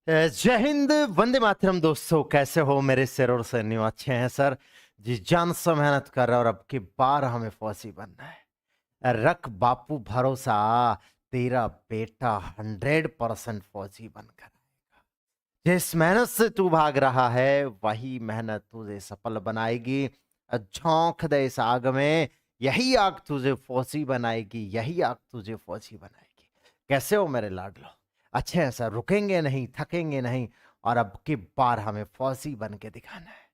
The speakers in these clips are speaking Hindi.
जय हिंद, वंदे मातरम। दोस्तों कैसे हो मेरे सिर और सैनियों? अच्छे हैं सर जी। जान से मेहनत कर रहे हैं और अब की बार हमें फौजी बनना है। रख बापू भरोसा, तेरा बेटा 100% फौजी बनकर आएगा। जिस मेहनत से तू भाग रहा है वही मेहनत तुझे सफल बनाएगी। झोंक दे इस आग में, यही आग तुझे फौजी बनाएगी, यही आग तुझे फौजी बनाएगी। कैसे हो मेरे लाडलो? अच्छे हैं सर, रुकेंगे नहीं, थकेंगे नहीं और अब की बार हमें फौजी बन के दिखाना है।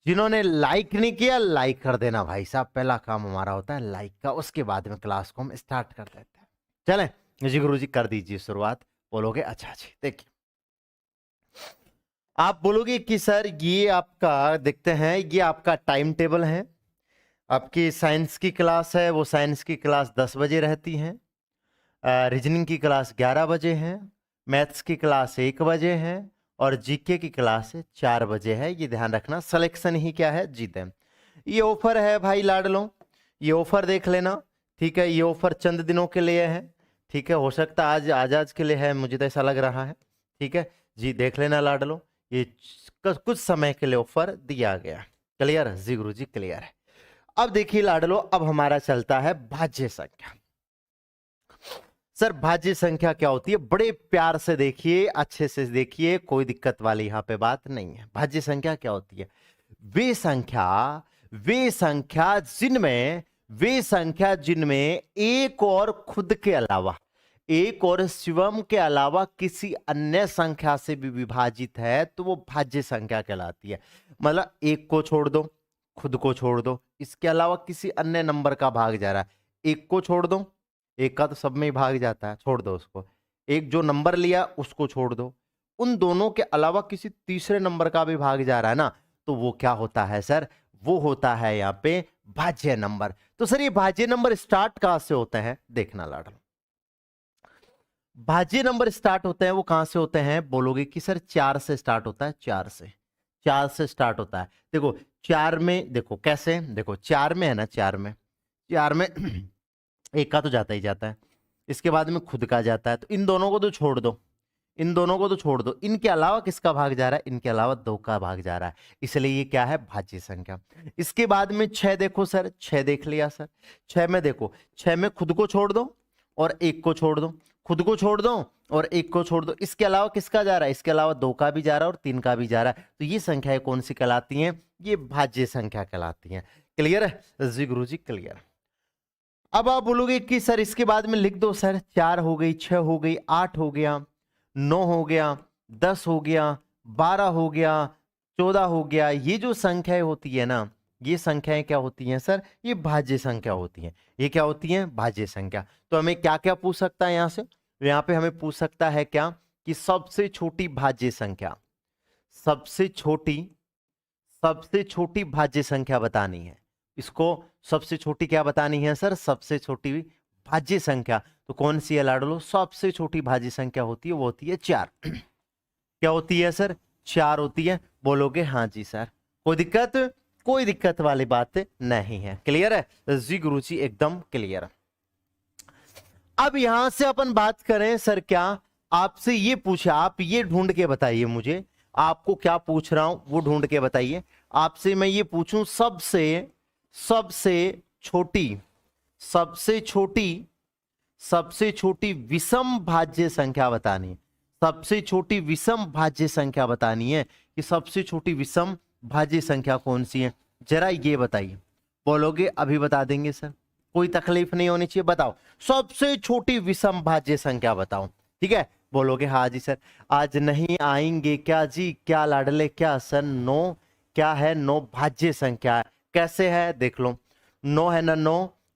जिन्होंने लाइक नहीं किया लाइक कर देना भाई साहब, पहला काम हमारा होता है लाइक का, उसके बाद में क्लास को हम स्टार्ट कर देते हैं। चलें जी गुरु जी, कर दीजिए शुरुआत। बोलोगे अच्छा जी। देखिए, आप बोलोगे कि सर ये आपका देखते हैं, ये आपका टाइम टेबल है। आपकी साइंस की क्लास है, वो साइंस की क्लास 10 बजे रहती है। रीजनिंग की क्लास 11 बजे है, मैथ्स की क्लास 1 बजे है और जीके की क्लास 4 बजे है। ये ध्यान रखना, सिलेक्शन ही क्या है, जीते। ये ऑफर है भाई लाडलो, ये ऑफर देख लेना, ठीक है। ये ऑफर चंद दिनों के लिए है, ठीक है। हो सकता है आज के लिए है, मुझे तो ऐसा लग रहा है, ठीक है जी। देख लेना लाडलो, ये कुछ समय के लिए ऑफर दिया गया। क्लियर जी गुरु जी, क्लियर है। अब देखिए लाडलो, अब हमारा चलता है भाज्य संख्या। सर भाज्य संख्या क्या होती है? बड़े प्यार से देखिए, अच्छे से देखिए, कोई दिक्कत वाली यहां पे बात नहीं है। भाज्य संख्या क्या होती है? वे संख्या वे संख्या जिनमें एक और खुद के अलावा, एक और शिवम के अलावा किसी अन्य संख्या से भी विभाजित है तो वो भाज्य संख्या कहलाती है। मतलब एक को छोड़ दो, खुद को छोड़ दो, इसके अलावा किसी अन्य नंबर का भाग जा रहा है। एक को छोड़ दो, एक का तो सब में ही भाग जाता है, छोड़ दो उसको। एक जो नंबर लिया उसको छोड़ दो, उन दोनों के अलावा किसी तीसरे नंबर का भी भाग जा रहा है ना, तो वो क्या होता है सर? वो होता है यहाँ पे भाज्य नंबर। तो सर ये भाज्य नंबर स्टार्ट कहां से होते हैं? देखना लाडलो, भाज्य नंबर स्टार्ट होते हैं वो कहां से होते हैं? बोलोगे कि सर 4 से स्टार्ट होता है। 4 से स्टार्ट होता है। देखो 4 में, देखो कैसे, देखो 4 में है ना, 4 में एक का तो जाता ही जाता है, इसके बाद में खुद का जाता है, तो इन दोनों को तो छोड़ दो, इन दोनों को तो छोड़ दो। इनके अलावा किसका भाग जा रहा है? इनके अलावा 2 का भाग जा रहा है, इसलिए ये क्या है? भाज्य संख्या। इसके बाद में 6 देखो सर, 6 देख लिया सर। 6 में देखो, 6 में खुद को छोड़ दो और एक को छोड़ दो, खुद को छोड़ दो और एक को छोड़ दो, इसके अलावा किसका जा रहा है? इसके अलावा 2 का भी जा रहा है और 3 का भी जा रहा है, तो ये संख्याएं कौन सी कहलाती हैं? ये भाज्य संख्या कहलाती हैं। क्लियर है जी गुरु जी, क्लियर। अब आप बोलोगे कि सर इसके बाद में लिख दो सर, 4 हो गई, 6 हो गई, 8 हो गया, 9 हो गया, 10 हो गया, 12 हो गया, 14 हो गया। ये जो संख्याएं होती है ना, ये संख्याएं क्या होती हैं सर? ये भाज्य संख्या होती हैं। ये क्या होती हैं? भाज्य संख्या। तो हमें क्या क्या पूछ सकता है यहां से? यहां पे हमें पूछ सकता है क्या कि सबसे छोटी भाज्य संख्या, सबसे छोटी भाज्य संख्या बतानी है। इसको सबसे छोटी क्या बतानी है सर? सबसे छोटी भाज्य संख्या। तो कौन सी है लाडलो? सबसे छोटी भाज्य संख्या होती है वो होती है 4। क्या होती है सर? 4 होती है। बोलोगे हाँ जी सर, कोई दिक्कत? कोई दिक्कत वाली बात नहीं है। क्लियर है जी गुरु जी, एकदम क्लियर। अब यहां से अपन बात करें सर, क्या आपसे ये पूछा, आप ये ढूंढ के बताइए मुझे, आपको क्या पूछ रहा हूं वो ढूंढ के बताइए। आपसे मैं ये पूछूं, सबसे छोटी सबसे छोटी विषम भाज्य संख्या बतानी है। सबसे छोटी विषम भाज्य संख्या बतानी है कि सबसे छोटी विषम भाज्य संख्या कौन सी है, जरा ये बताइए। बोलोगे अभी बता देंगे सर, कोई तकलीफ नहीं होनी चाहिए, बताओ सबसे छोटी विषम भाज्य संख्या बताओ, ठीक है। बोलोगे हाँ जी सर। आज नहीं आएंगे क्या जी, क्या लाडले, क्या सर? 9 क्या है? 9 भाज्य संख्या है। कैसे है देख लो, 9 है ना,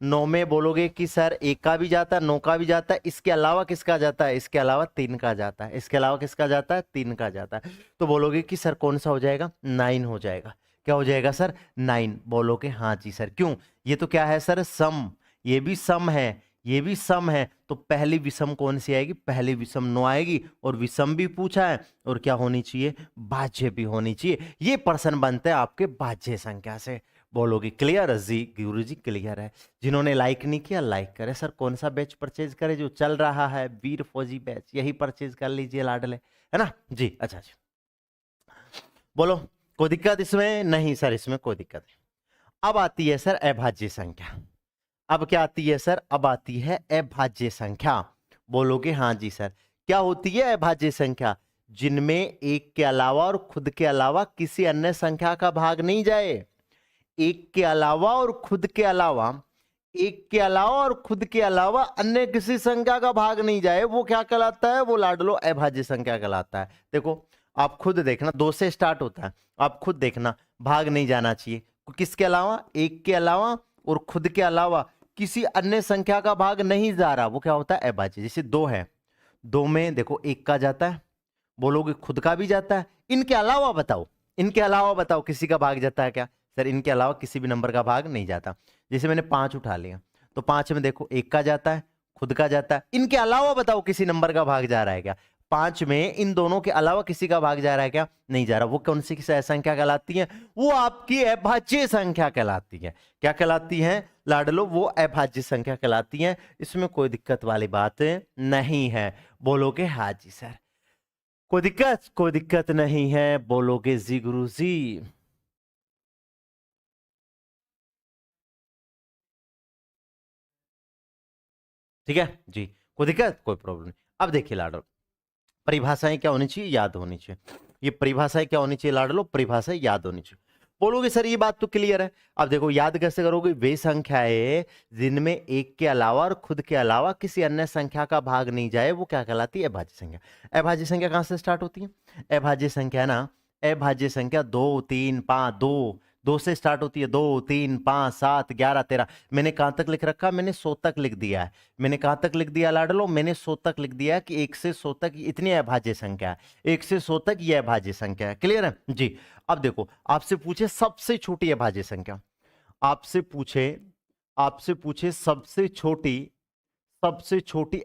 9 में बोलोगे कि सर 1 का भी जाता है, 9 का भी जाता है, इसके अलावा किसका जाता है? इसके अलावा 3 का जाता है, इसके अलावा किसका जाता है? 3 का जाता है। तो बोलोगे कि सर कौन सा हो जाएगा? 9 हो जाएगा। क्या हो जाएगा सर? 9। बोलोगे हाँ जी सर। क्यों? ये तो क्या है सर? सम। ये भी सम है, ये भी सम है, तो पहली विषम कौन सी आएगी? पहली विषम 9 आएगी, और विषम भी पूछा है और क्या होनी चाहिए? भाज्य भी होनी चाहिए। ये प्रश्न बनते हैं आपके भाज्य संख्या से। बोलोगे क्लियर जी गुरु जी, क्लियर है। जिन्होंने लाइक नहीं किया लाइक करें। सर कौन सा बैच परचेज करें? जो चल रहा है वीर फौजी बैच, यही परचेज कर लीजिए लाडले, है ना जी। अच्छा जी, बोलो कोई दिक्कत इसमें? नहीं सर, इसमें कोई दिक्कत नहीं। अब आती है सर अभाज्य संख्या। अब क्या आती है सर? अब आती है अभाज्य संख्या। बोलोगे हाँ जी सर। क्या होती है अभाज्य संख्या? जिनमें एक के अलावा और खुद के अलावा किसी अन्य संख्या का भाग नहीं जाए। एक के अलावा और खुद के अलावा, एक के अलावा और खुद के अलावा अन्य किसी संख्या का भाग नहीं जाए, वो क्या कहलाता है? वो लाडलो अभाज्य संख्या कहलाता है। देखो आप खुद देखना, 2 से स्टार्ट होता है, आप खुद देखना, भाग नहीं जाना चाहिए। किसके अलावा? एक के अलावा और खुद के अलावा किसी अन्य संख्या का भाग नहीं जा रहा, वो क्या होता है? अभाज्य। जैसे 2 है, 2 में देखो एक का जाता है, बोलोगे खुद का भी जाता है, इनके अलावा बताओ, इनके अलावा बताओ किसी का भाग जाता है क्या? सर इनके अलावा किसी भी नंबर का भाग नहीं जाता। जैसे मैंने 5 उठा लिया, तो 5 में देखो एक का जाता है, खुद का जाता है, इनके अलावा बताओ किसी नंबर का भाग जा रहा है क्या? 5 में इन दोनों के अलावा किसी का भाग जा रहा है क्या? नहीं जा रहा। वो कौन सी संख्या कहलाती है? वो आपकी अभाज्य संख्या कहलाती है। क्या कहलाती है लाडलो? वो अभाज्य संख्या कहलाती है। इसमें कोई दिक्कत वाली बात नहीं है। बोलोगे हाँ जी सर। कोई दिक्कत? कोई दिक्कत नहीं है। बोलोगे जी गुरुजी। ठीक है जी, कोई दिक्कत? कोई प्रॉब्लम नहीं। अब देखिए लाडलो, परिभाषाएं क्या होनी चाहिए? याद होनी चाहिए। ये परिभाषाएं क्या होनी चाहिए लाडलो? परिभाषाएं याद होनी चाहिए। बोलोगे सर ये बात तो क्लियर है। अब देखो याद कैसे करोगे? वे संख्याएं जिनमें एक के अलावा और खुद के अलावा किसी अन्य संख्या का भाग नहीं जाए, वो क्या कहलाती है? अभाज्य संख्या। अभाज्य संख्या कहां से स्टार्ट होती है? अभाज्य संख्या ना, अभाज्य संख्या 2 3 5, 2 से स्टार्ट होती है। 2 3 5 7 11 13। मैंने कहां तक लिख रखा? मैंने 100 तक लिख दिया है। मैंने कहां तक लिख दिया लाडलो? मैंने 100 तक लिख दिया कि 1 से 100 तक इतनी अभाज्य संख्या है, 1 से 100 तक यह अभाज्य संख्या है। क्लियर है जी। अब देखो आपसे पूछे सबसे छोटी अभाज्य संख्या, आपसे पूछे, आपसे पूछे सबसे छोटी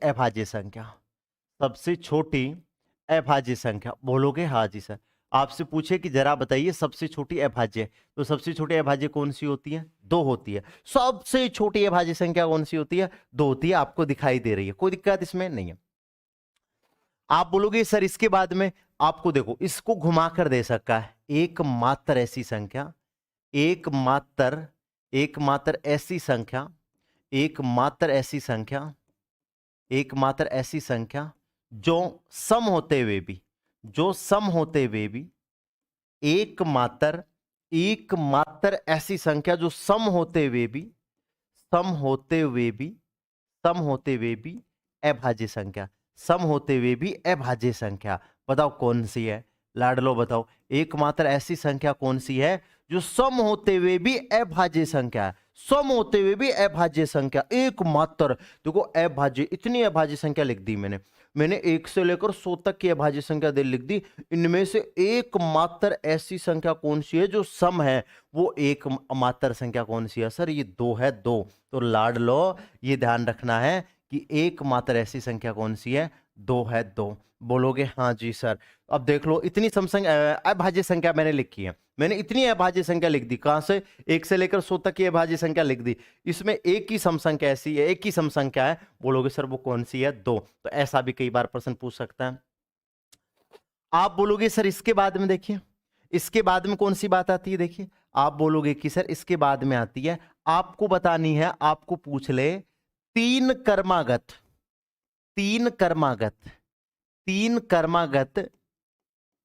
अभाज्य संख्या, सबसे छोटी अभाज्य संख्या। बोलोगे हाँ जी सर। आपसे पूछे कि जरा बताइए सबसे छोटी अभाज्य, तो सबसे छोटी अभाज्य कौन सी होती है? 2 होती है। सबसे छोटी अभाज्य संख्या कौन सी होती है? 2 होती है। आपको दिखाई दे रही है, कोई दिक्कत इसमें नहीं है। आप बोलोगे सर इसके बाद में, आपको देखो इसको घुमाकर दे सकता है। एकमात्र ऐसी संख्या, एकमात्र, एकमात्र ऐसी संख्या, एकमात्र ऐसी संख्या, एकमात्र ऐसी संख्या जो सम होते हुए भी, जो सम होते हुए भी, एकमात्र, एकमात्र ऐसी संख्या जो सम होते हुए भी, सम होते हुए भी, सम होते हुए भी अभाज्य संख्या, सम होते हुए भी अभाज्य संख्या। बताओ कौन सी है लाडलो? बताओ एकमात्र ऐसी संख्या कौन सी है जो सम होते हुए भी अभाज्य संख्या है? सम होते हुए भी अभाज्य संख्या एकमात्र। देखो अभाज्य, इतनी अभाज्य संख्या लिख दी मैंने, मैंने 1 से लेकर 100 तक की अभाज्य संख्या दे लिख दी। इनमें से एकमात्र ऐसी संख्या कौन सी है जो सम है? वो एकमात्र संख्या कौन सी है सर? ये 2 है, 2। तो लाडलो ये ध्यान रखना है कि एकमात्र ऐसी संख्या कौन सी है? 2 है, 2। बोलोगे हाँ जी सर। अब देख लो इतनी अभाज्य संख्या मैंने लिखी है, मैंने इतनी अभाज्य संख्या लिख दी। कहां से? 1 से लेकर 100 तक की अभाज्य संख्या लिख दी। इसमें एक ही सम संख्या ऐसी है, एक ही सम संख्या है। बोलोगे सर वो कौन सी है? 2। तो ऐसा भी कई बार प्रश्न पूछ सकता है। आप बोलोगे सर इसके बाद में, देखिए इसके बाद में कौन सी बात आती है? देखिए आप बोलोगे कि सर इसके बाद में आती है, आपको बतानी है, आपको पूछ ले, 3 कर्मागत, 3 कर्मागत, 3 कर्मागत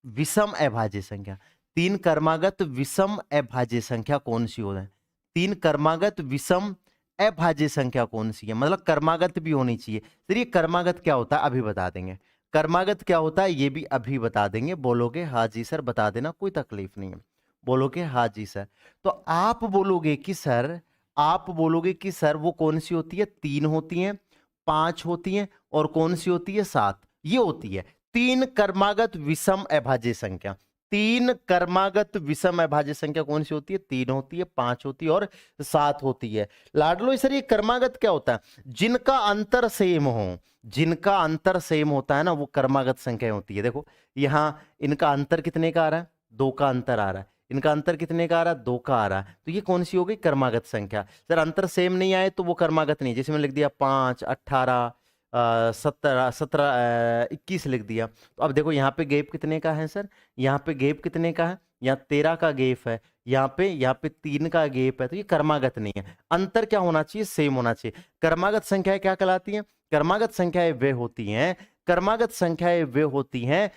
विषम अभाज्य संख्या। 3 कर्मागत विषम अभाज्य संख्या कौन सी हो है? 3 कर्मागत विषम अभाज्य संख्या कौन सी है? मतलब कर्मागत भी होनी चाहिए। फिर ये कर्मागत क्या होता है अभी बता देंगे, कर्मागत क्या होता है ये भी अभी बता देंगे। बोलोगे हाँ जी सर, बता देना, कोई तकलीफ नहीं है। बोलोगे हाँ जी सर। तो आप बोलोगे कि सर, आप बोलोगे कि सर वो कौन सी होती है? 3 होती है, 5 होती है और कौन सी होती है? 7। ये होती है 3 कर्मागत विषम अभाज्य संख्या। 3 कर्मागत विषम अभाज्य संख्या कौन सी होती है? 3 होती है, 5 होती है और 7 होती है। लाडलो सर ये कर्मागत क्या होता है? जिनका अंतर सेम हो, जिनका अंतर सेम होता है ना, वो कर्मागत संख्या होती है। देखो यहां इनका अंतर कितने का आ रहा है? 2 का अंतर आ रहा है। इनका अंतर कितने का आ रहा है? 2 का आ रहा है। तो ये कौन सी हो गई? कर्मागत संख्या। सर अंतर सेम नहीं आए तो वो कर्मागत नहीं। जैसे मैंने लिख दिया 5, 18, 17 17 21 लिख दिया। तो अब देखो यहाँ पे गैप कितने का है सर, यहाँ पे गैप कितने का है, यहाँ 13 का गैप है, यहाँ पे 3 का गैप है, तो ये क्रमागत नहीं है। अंतर क्या होना चाहिए, सेम होना चाहिए। क्रमागत संख्याएं क्या कहलाती हैं, क्रमागत संख्याएं वे होती हैं, क्रमागत संख्याएं वे होती हैं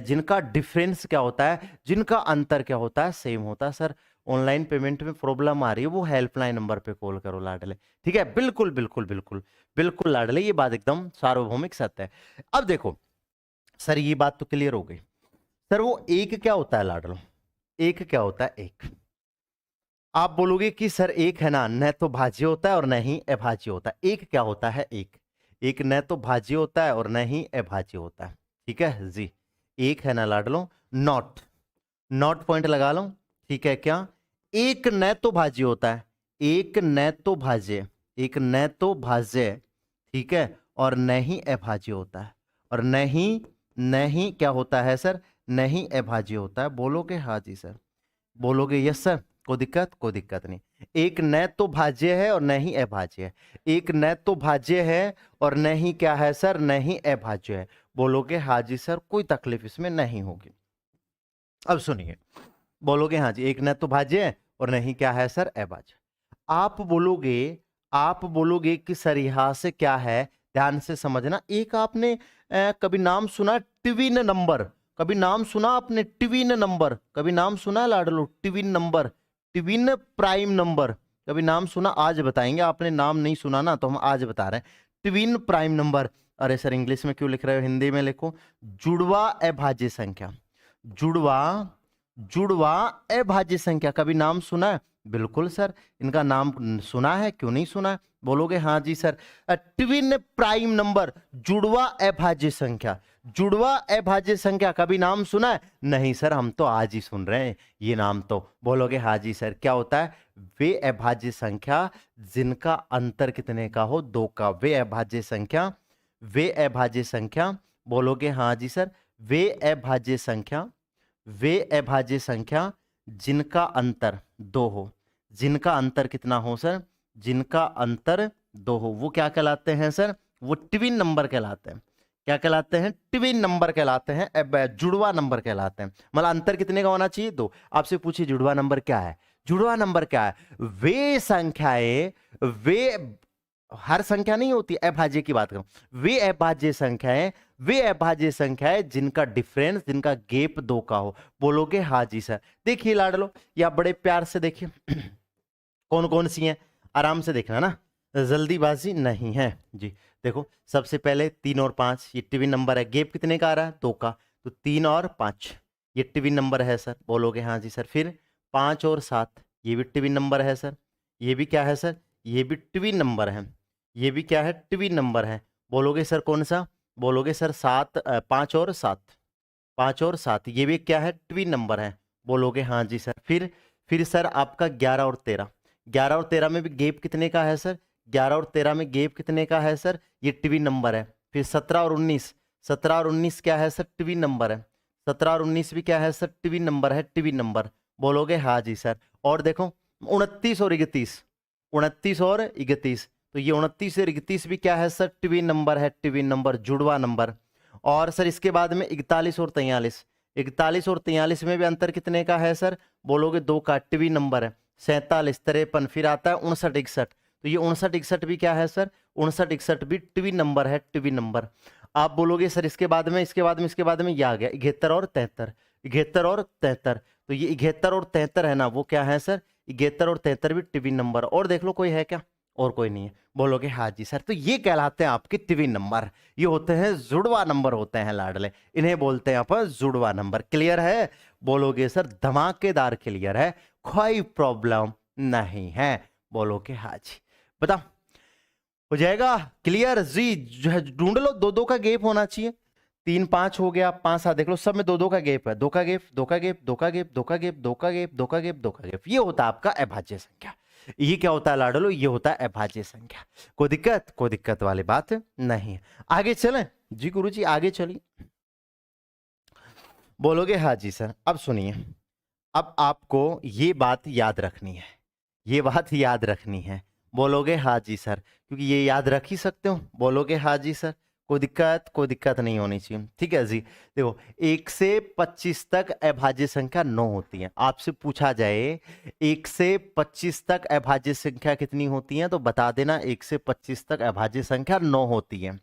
जिनका डिफरेंस क्या होता है, जिनका अंतर क्या होता है, सेम होता है। सर ऑनलाइन पेमेंट में प्रॉब्लम आ रही है, वो हेल्पलाइन नंबर पे कॉल करो लाडले, ठीक है। बिल्कुल बिल्कुल बिल्कुल बिल्कुल लाडले, ये बात एकदम सार्वभौमिक सत्य है। अब देखो सर, ये बात तो क्लियर हो गई। सर वो एक क्या होता है लाडलो, एक क्या होता है, एक आप बोलोगे कि सर एक है ना, न तो भाज्य होता है और न ही अभाज्य होता है। एक क्या होता है, एक एक न तो भाज्य होता है और न ही अभाज्य होता है, ठीक है जी। एक है ना लाडलो, नॉट नॉट पॉइंट लगा लो, ठीक है क्या। एक न तो भाज्य होता है, एक न तो भाज्य, एक न तो भाज्य, ठीक है, और न ही अभाज्य होता है, और न ही क्या होता है सर, न ही अभाज्य होता है। बोलोगे हाँ जी सर, बोलोगे यस सर, कोई दिक्कत, कोई दिक्कत नहीं। एक न तो भाज्य है और न ही अभाज्य है, एक न तो भाज्य है और न ही क्या है सर, न ही अभाज्य है। बोलोगे हाँ जी सर, कोई तकलीफ इसमें नहीं होगी। अब सुनिए, बोलोगे हाँ जी, एक न तो भाज्य है और नहीं क्या है सर, अभाज्य। आप बोलोगे कि सर यहां से क्या है, ध्यान से समझना। एक आपने कभी नाम सुना ट्विन नंबर, कभी नाम सुना आपने ट्विन नंबर, कभी नाम सुना लाडलो twin number, twin prime number, कभी नाम सुना? आज बताएंगे, आपने नाम नहीं सुना ना, तो हम आज बता रहे हैं ट्विन प्राइम नंबर। अरे सर इंग्लिश में क्यों लिख रहे हो, हिंदी में लिखो। जुड़वा अभाज्य संख्या, जुड़वा जुड़वा अभाज्य संख्या, कभी नाम सुना है? बिल्कुल सर, इनका नाम सुना है, क्यों नहीं सुना है? बोलोगे हाँ जी सर। ट्विन प्राइम नंबर, जुड़वा अभाज्य संख्या, जुड़वा अभाज्य संख्या, कभी नाम सुना है? नहीं सर, हम तो आज ही सुन रहे हैं ये नाम तो। बोलोगे हाँ जी सर। क्या होता है? वे अभाज्य संख्या जिनका अंतर कितने का हो, 2 का, वे अभाज्य संख्या, वे अभाज्य संख्या। बोलोगे हाँ जी सर। वे अभाज्य संख्या, वे अभाज्य संख्या जिनका अंतर 2 हो, जिनका अंतर कितना हो सर, जिनका अंतर 2 हो, वो क्या कहलाते हैं सर? वो ट्विन नंबर कहलाते हैं। क्या कहलाते हैं? ट्विन नंबर कहलाते हैं, जुड़वा नंबर कहलाते हैं। मतलब अंतर कितने का होना चाहिए? 2। आपसे पूछिए जुड़वा नंबर क्या है? जुड़वा नंबर क्या है? वे संख्याएं, वे हर संख्या नहीं होती, अभाज्य की बात करूं, वे अभाज्य संख्याएं, वे अभाज्य संख्याएं जिनका डिफरेंस, जिनका गैप 2 का हो। बोलोगे हाँ जी सर। देखिए लाडलो, या बड़े प्यार से देखिए कौन कौन सी हैं, आराम से देखना ना, जल्दीबाजी नहीं है जी। देखो सबसे पहले 3 और 5, ये ट्विन नंबर है। गैप कितने का आ रहा है? 2 का। तो 3 और 5 ये ट्विन नंबर है सर। बोलोगे हाँ जी सर। फिर 5 और 7 ये भी ट्विन नंबर है सर। ये भी क्या है सर? ये भी ट्विन नंबर है। ये भी क्या है? ट्विन नंबर है। बोलोगे सर कौन सा? बोलोगे सर 5 और 7, 5 और 7 ये भी क्या है? ट्विन नंबर है। बोलोगे हाँ जी सर। फिर सर आपका 11 और 13, 11 और 13 में भी गैप कितने का है सर? 11 और 13 में गैप कितने का है सर? ये ट्विन नंबर है। फिर 17 और 19, 17 और 19 क्या है सर? ट्विन नंबर है। 17 और 19 भी क्या है सर? ट्विन नंबर है, ट्विन नंबर। बोलोगे हाँ जी सर। और देखो 29 और 31, 29 और 31, तो ये 29 और 31 भी क्या है सर? ट्विन नंबर है, ट्विन नंबर, जुड़वा नंबर। और सर इसके बाद में 41 और 43, 41 और 43 में भी अंतर कितने का है सर? बोलोगे 2 का, ट्विन नंबर है। 47, 53, फिर आता है 59, 61, तो ये 59, 61 भी क्या है सर? 59, 61 भी ट्विन नंबर है, ट्विन नंबर। आप बोलोगे सर इसके बाद में, इसके बाद में ये आ गया 71 और 73, 71 और 73, तो ये 71 और 73 है ना, वो क्या है सर? 71 और 73 भी ट्विन नंबर। और देख लो कोई है क्या? और कोई नहीं है। बोलोगे हाँ जी सर। तो ये कहलाते हैं आपके ट्विन नंबर, ये होते हैं जुड़वा नंबर होते हैं लाडले, इन्हें बोलते हैं अपन जुड़वा नंबर। क्लियर है? बोलोगे सर धमाकेदार क्लियर है, कोई प्रॉब्लम नहीं है। बोलोगे हाँ जी। बताओ हो जाएगा क्लियर जी? जो है ढूंढ लो, 2-2 का गैप होना चाहिए। 3 5 हो गया, 5 7, देख लो सब में 2-2 का गैप है। 2 का गैप, 2 का गैप, 2 का गैप, 2 का गैप, 2 का गैप, 2 का गैप, 2 का गैप, ये होता है आपका अभाज्य संख्या। ये क्या होता है लाडलो? ये होता है अभाज्य संख्या। कोई दिक्कत, कोई दिक्कत वाली बात नहीं है। आगे चलें जी गुरुजी, आगे चलिए। बोलोगे हाँ जी सर। अब सुनिए, अब आपको ये बात याद रखनी है, ये बात याद रखनी है। बोलोगे हाँ जी सर, क्योंकि ये याद रख ही सकते हो, बोलोगे हाँ जी सर। कोई दिक्कत नहीं होनी चाहिए, ठीक है जी। देखो 1 से 25 तक अभाज्य संख्या 9 होती है। आपसे पूछा जाए 1 से 25 तक अभाज्य संख्या कितनी होती है, तो बता देना 1 से 25 तक अभाज्य संख्या 9 होती है,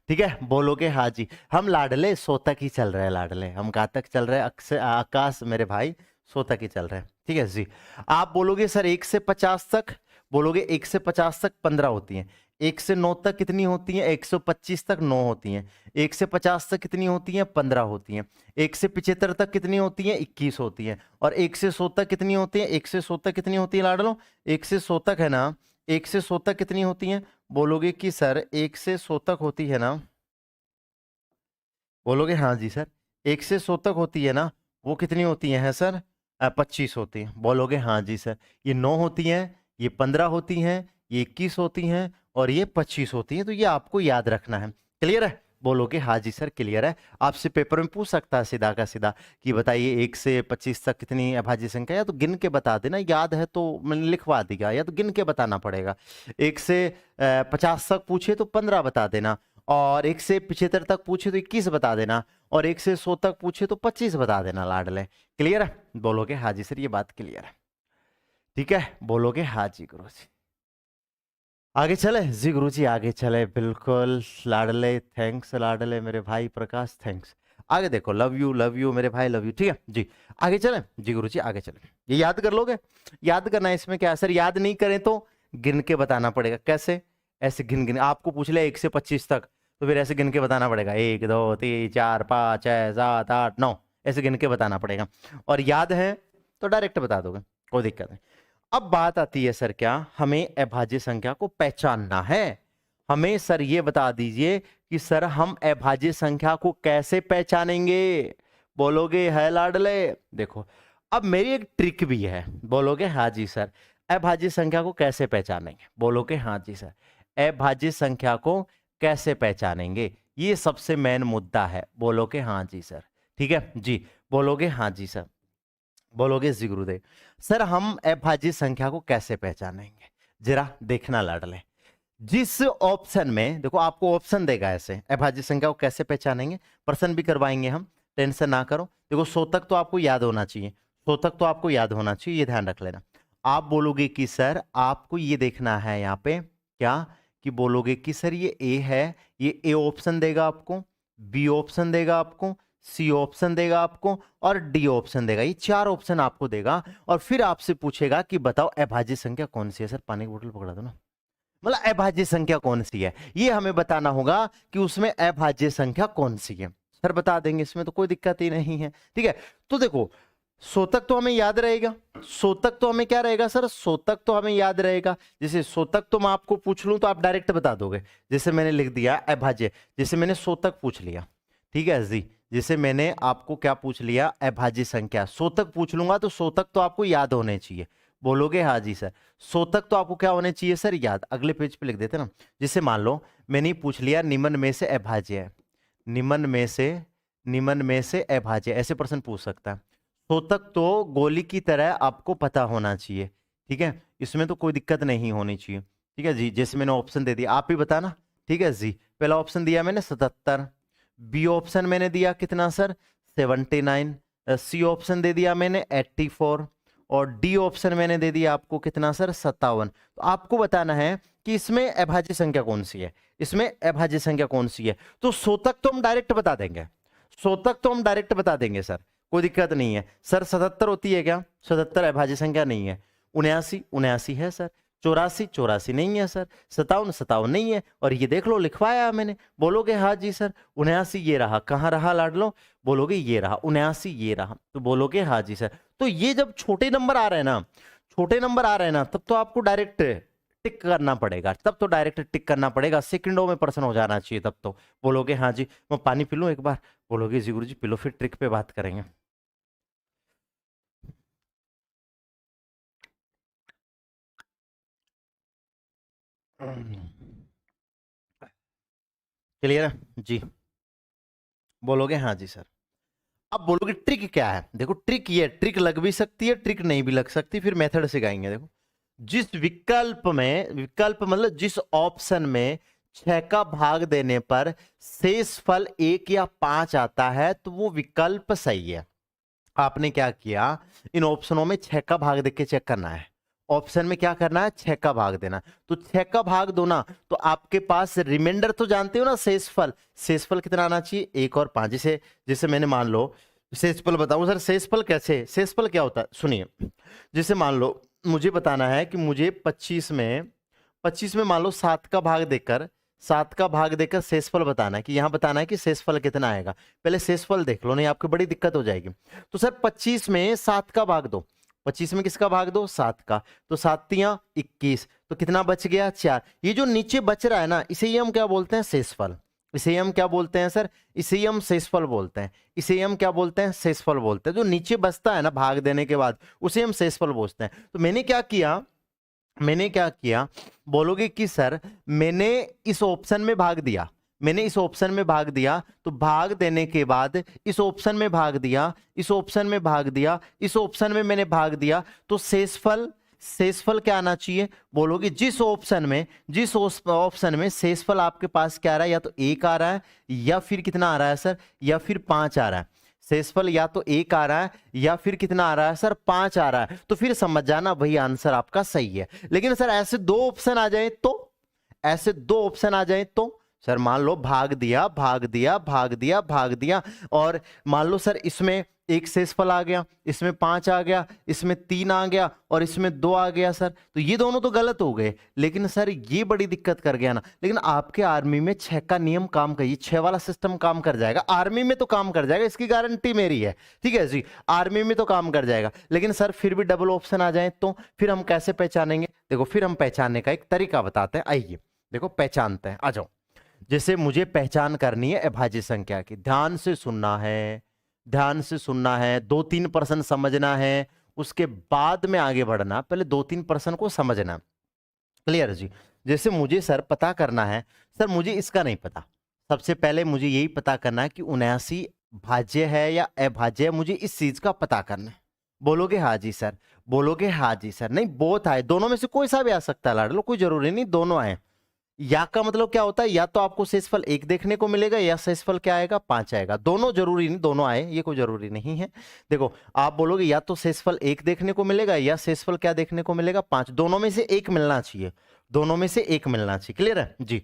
ठीक है। बोलोगे हाँ जी। हम लाडले 100 तक ही चल रहे हैं, लाडले हम कहाँ तक चल रहे हैं, आकाश मेरे भाई 100 तक ही चल रहे हैं, ठीक है जी। आप बोलोगे सर 1 से 50 तक, बोलोगे 1 से 50 तक 15 होती हैं। 1 से 9 तक कितनी होती हैं, 125 तक 9 होती हैं। 1 से 50 तक कितनी होती हैं, 15 होती हैं। 1 से 75 तक कितनी होती हैं, 21 होती हैं। और 1 से 100 तक कितनी होती है, 1 से 100 तक कितनी होती है लाडलो, 1 से 100 तक है ना, 1 से 100 तक कितनी होती हैं, बोलोगे कि सर 1 से 100 तक होती है ना, बोलोगे हाँ जी सर। 1 से 100 तक होती है ना, वो कितनी होती है सर, 25 होती है, बोलोगे हाँ जी सर। ये 9 होती हैं, ये 15 होती हैं, ये 21 होती हैं और ये 25 होती हैं, तो ये आपको याद रखना है। क्लियर है, बोलोगे हाँ जी सर क्लियर है। आपसे पेपर में पूछ सकता है सीधा का सीधा कि बताइए 1 से 25 तक कितनी अभाज्य संख्या, या तो गिन के बता देना, याद है तो मैंने लिखवा दिया, या तो गिन के बताना पड़ेगा। 1 से 50 तक पूछे तो 15 बता देना, और 1 से 75 तक पूछे तो 21 बता देना, और 1 से 100 तक पूछे तो 25 बता देना लाडले। क्लियर है, बोलोगे हाँ जी सर, ये बात क्लियर है, ठीक है। बोलोगे हाँ जी गुरु जी। आगे चले जी गुरु जी, आगे चले, बिल्कुल लाडले, थैंक्स लाडले मेरे भाई प्रकाश, थैंक्स। आगे देखो, लव यू मेरे भाई, लव यू, ठीक है जी। आगे चले जी गुरु जी, आगे चले। ये याद कर लोगे, याद करना है, इसमें क्या है सर, याद नहीं करें तो गिन के बताना पड़ेगा। कैसे, ऐसे गिन गिन, आपको पूछ ले 1 से 25 तक, तो फिर ऐसे गिन के बताना पड़ेगा, 1 2 3 4 5 6 7 8 9, ऐसे गिन के बताना पड़ेगा। और याद है तो डायरेक्ट बता दोगे, कोई दिक्कत नहीं। अब बात आती है सर, क्या हमें अभाज्य संख्या को पहचानना है। हमें सर ये बता दीजिए कि सर हम अभाज्य संख्या को कैसे पहचानेंगे, बोलोगे है लाडले। देखो अब मेरी एक ट्रिक भी है, बोलोगे हाँ जी सर। अभाज्य संख्या को कैसे पहचानेंगे, बोलोगे हाँ जी सर। अभाज्य संख्या को कैसे पहचानेंगे, ये सबसे मेन मुद्दा है, बोलोगे हाँ जी सर, ठीक है जी। बोलोगे हाँ जी सर, बोलोगे जी गुरुदेव। सर हम अभाज्य संख्या को कैसे पहचानेंगे, जरा देखना लाडले। जिस ऑप्शन में, देखो आपको ऑप्शन देगा ऐसे, अभाज्य संख्या को कैसे पहचानेंगे, प्रश्न भी करवाएंगे हम, टेंशन ना करो। देखो 100 तक तो आपको याद होना चाहिए, 100 तक तो आपको याद होना चाहिए, ये ध्यान रख लेना। आप बोलोगे कि सर आपको ये देखना है यहाँ पे क्या, कि बोलोगे कि सर ये ए है, ये ए ऑप्शन देगा आपको, बी ऑप्शन देगा आपको, सी ऑप्शन देगा आपको, और डी ऑप्शन देगा। ये 4 ऑप्शन आपको देगा, और फिर आपसे पूछेगा कि बताओ अभाज्य संख्या कौन सी है। सर पानी की बोतल पकड़ा दो ना, मतलब अभाज्य संख्या कौन सी है, ये हमें बताना होगा कि उसमें अभाज्य संख्या कौन सी है। सर बता देंगे, इसमें तो कोई दिक्कत ही नहीं है, ठीक है। तो देखो 100 तक तो हमें याद रहेगा, 100 तक तो हमें क्या रहेगा सर, 100 तक तो हमें याद रहेगा। जैसे 100 तक तो मैं आपको पूछ लूं तो आप डायरेक्ट बता दोगे, जैसे मैंने लिख दिया अभाज्य, जैसे मैंने 100 तक पूछ लिया, ठीक है जी। जैसे मैंने आपको क्या पूछ लिया, अभाज्य संख्या 100 तक पूछ लूंगा, तो 100 तक तो आपको याद होने चाहिए, बोलोगे हाँ जी सर। 100 तक तो आपको क्या होने चाहिए सर, याद। अगले पेज पे लिख देते ना, जैसे मान लो मैंने पूछ लिया निम्न में से अभाज्य है, निम्न में से अभाज्य, ऐसे प्रश्न पूछ सकता है। 100 तक तो गोली की तरह आपको पता होना चाहिए, ठीक है, इसमें तो कोई दिक्कत नहीं होनी चाहिए, ठीक है जी। जैसे मैंने ऑप्शन दे दिया, आप ही बताना, ठीक है जी। पहला ऑप्शन दिया मैंने 77, बी ऑप्शन मैंने दिया कितना सर 79, सी ऑप्शन दे दिया मैंने 84, और डी ऑप्शन मैंने दे दिया आपको कितना सर 57। तो आपको बताना है कि इसमें अभाज्य संख्या कौन सी है, इसमें अभाज्य संख्या कौन सी है। तो 100 तक तो हम डायरेक्ट बता देंगे, 100 तक तो हम डायरेक्ट बता देंगे सर, कोई दिक्कत नहीं है। सर 77 होती है क्या, 77 अभाज्य संख्या नहीं है। 79 है सर, 84 नहीं है सर, 57 नहीं है, और ये देख लो लिखवाया मैंने, बोलोगे हाँ जी सर। 79 ये रहा, कहाँ रहा लाडलो, बोलोगे ये रहा 79, ये रहा, तो बोलोगे हाँ जी सर। तो ये जब छोटे नंबर आ रहे हैं ना, छोटे नंबर आ रहे हैं ना, तब तो आपको डायरेक्ट टिक करना पड़ेगा, तब तो डायरेक्ट टिक करना पड़ेगा, सेकंडों में प्रश्न हो जाना चाहिए तब तो। बोलोगे हाँ जी। मैं पानी पी लूं एक बार, बोलोगे जी गुरु जी पी लो, फिर ट्रिक पे बात करेंगे। क्लियर है जी, बोलोगे हाँ जी सर। अब बोलोगे ट्रिक क्या है, देखो ट्रिक ये, ट्रिक लग भी सकती है, ट्रिक नहीं भी लग सकती, फिर मेथड सिखाएंगे। देखो जिस विकल्प मतलब जिस ऑप्शन में 6 का भाग देने पर शेष फल 1 या 5 आता है तो वो विकल्प सही है। आपने क्या किया, इन ऑप्शनों में 6 का भाग देके चेक करना है। ऑप्शन में क्या करना है, 6 का भाग देना। तो 6 का भाग दो ना, तो आपके पास रिमाइंडर तो जानते हो ना, शेषफल कितना आना चाहिए, 1 और 5। जैसे मैंने मान लो शेषफल बताऊं सर, शेषफल कैसे, शेषफल क्या होता है सुनिए। जैसे मान लो मुझे बताना है कि मुझे 25 में मान लो 7 का भाग देकर शेषफल बताना है, कि यहां बताना है कि शेषफल कितना आएगा। पहले शेषफल देख लो, नहीं आपको बड़ी दिक्कत हो जाएगी। तो सर 25 में 7 का भाग दो, 25 में किसका भाग दो, 7 का। तो 7 तियां 21, तो कितना बच गया, 4। ये जो नीचे बच रहा है ना, इसे ही हम क्या बोलते हैं, शेषफल। इसे हम क्या बोलते हैं सर, इसे हम शेषफल बोलते हैं। इसे हम क्या बोलते हैं, शेषफल बोलते हैं। जो नीचे बचता है ना भाग देने के बाद, उसे हम शेषफल बोलते हैं। तो मैंने क्या किया, बोलोगे कि सर मैंने इस ऑप्शन में भाग दिया, तो भाग देने के बाद इस ऑप्शन में भाग दिया, इस ऑप्शन में मैंने भाग दिया, तो शेषफल क्या आना चाहिए, बोलोगे जिस ऑप्शन में शेषफल आपके पास क्या आ रहा है, या तो 1 आ रहा है या फिर कितना आ रहा है सर, या फिर 5 आ रहा है। शेषफल या तो 1 आ रहा है या फिर कितना आ रहा है सर, 5 आ रहा है। तो फिर समझ जाना वही आंसर आपका सही है। लेकिन सर ऐसे दो ऑप्शन आ जाए तो सर मान लो भाग दिया, और मान लो सर इसमें एक शेषफल आ गया, इसमें 5 आ गया, इसमें 3 आ गया और इसमें 2 आ गया सर, तो ये दोनों तो गलत हो गए। लेकिन सर ये बड़ी दिक्कत कर गया ना। लेकिन आपके आर्मी में 6 का नियम काम कर, 6 वाला सिस्टम काम कर जाएगा, आर्मी में तो काम कर जाएगा, इसकी गारंटी मेरी है। ठीक है जी, आर्मी में तो काम कर जाएगा। लेकिन सर फिर भी डबल ऑप्शन आ जाए तो फिर हम कैसे पहचानेंगे, देखो फिर हम पहचानने का एक तरीका बताते हैं, आइए देखो पहचानते हैं, आ जाओ। जैसे मुझे पहचान करनी है अभाज्य संख्या की, ध्यान से सुनना है, 2-3% समझना है, उसके बाद में आगे बढ़ना, पहले 2-3% को समझना। क्लियर जी। जैसे मुझे सर पता करना है, सर मुझे इसका नहीं पता, सबसे पहले मुझे यही पता करना है कि 79 भाज्य है या अभाज्य है, मुझे इस चीज का पता करना है। बोलोगे हाँ जी सर, नहीं बोथ आए, दोनों में से कोई सा भी आ सकता है लाडलो, कोई जरूरी नहीं दोनों आए। या का मतलब क्या होता है, या तो आपको शेषफल 1 देखने को मिलेगा या शेषफल क्या आएगा, 5 आएगा। दोनों जरूरी नहीं, दोनों आए ये कोई जरूरी नहीं है। देखो आप बोलोगे या तो शेषफल 1 देखने को मिलेगा या शेषफल क्या देखने को मिलेगा, 5। दोनों में से एक मिलना चाहिए, क्लियर है जी।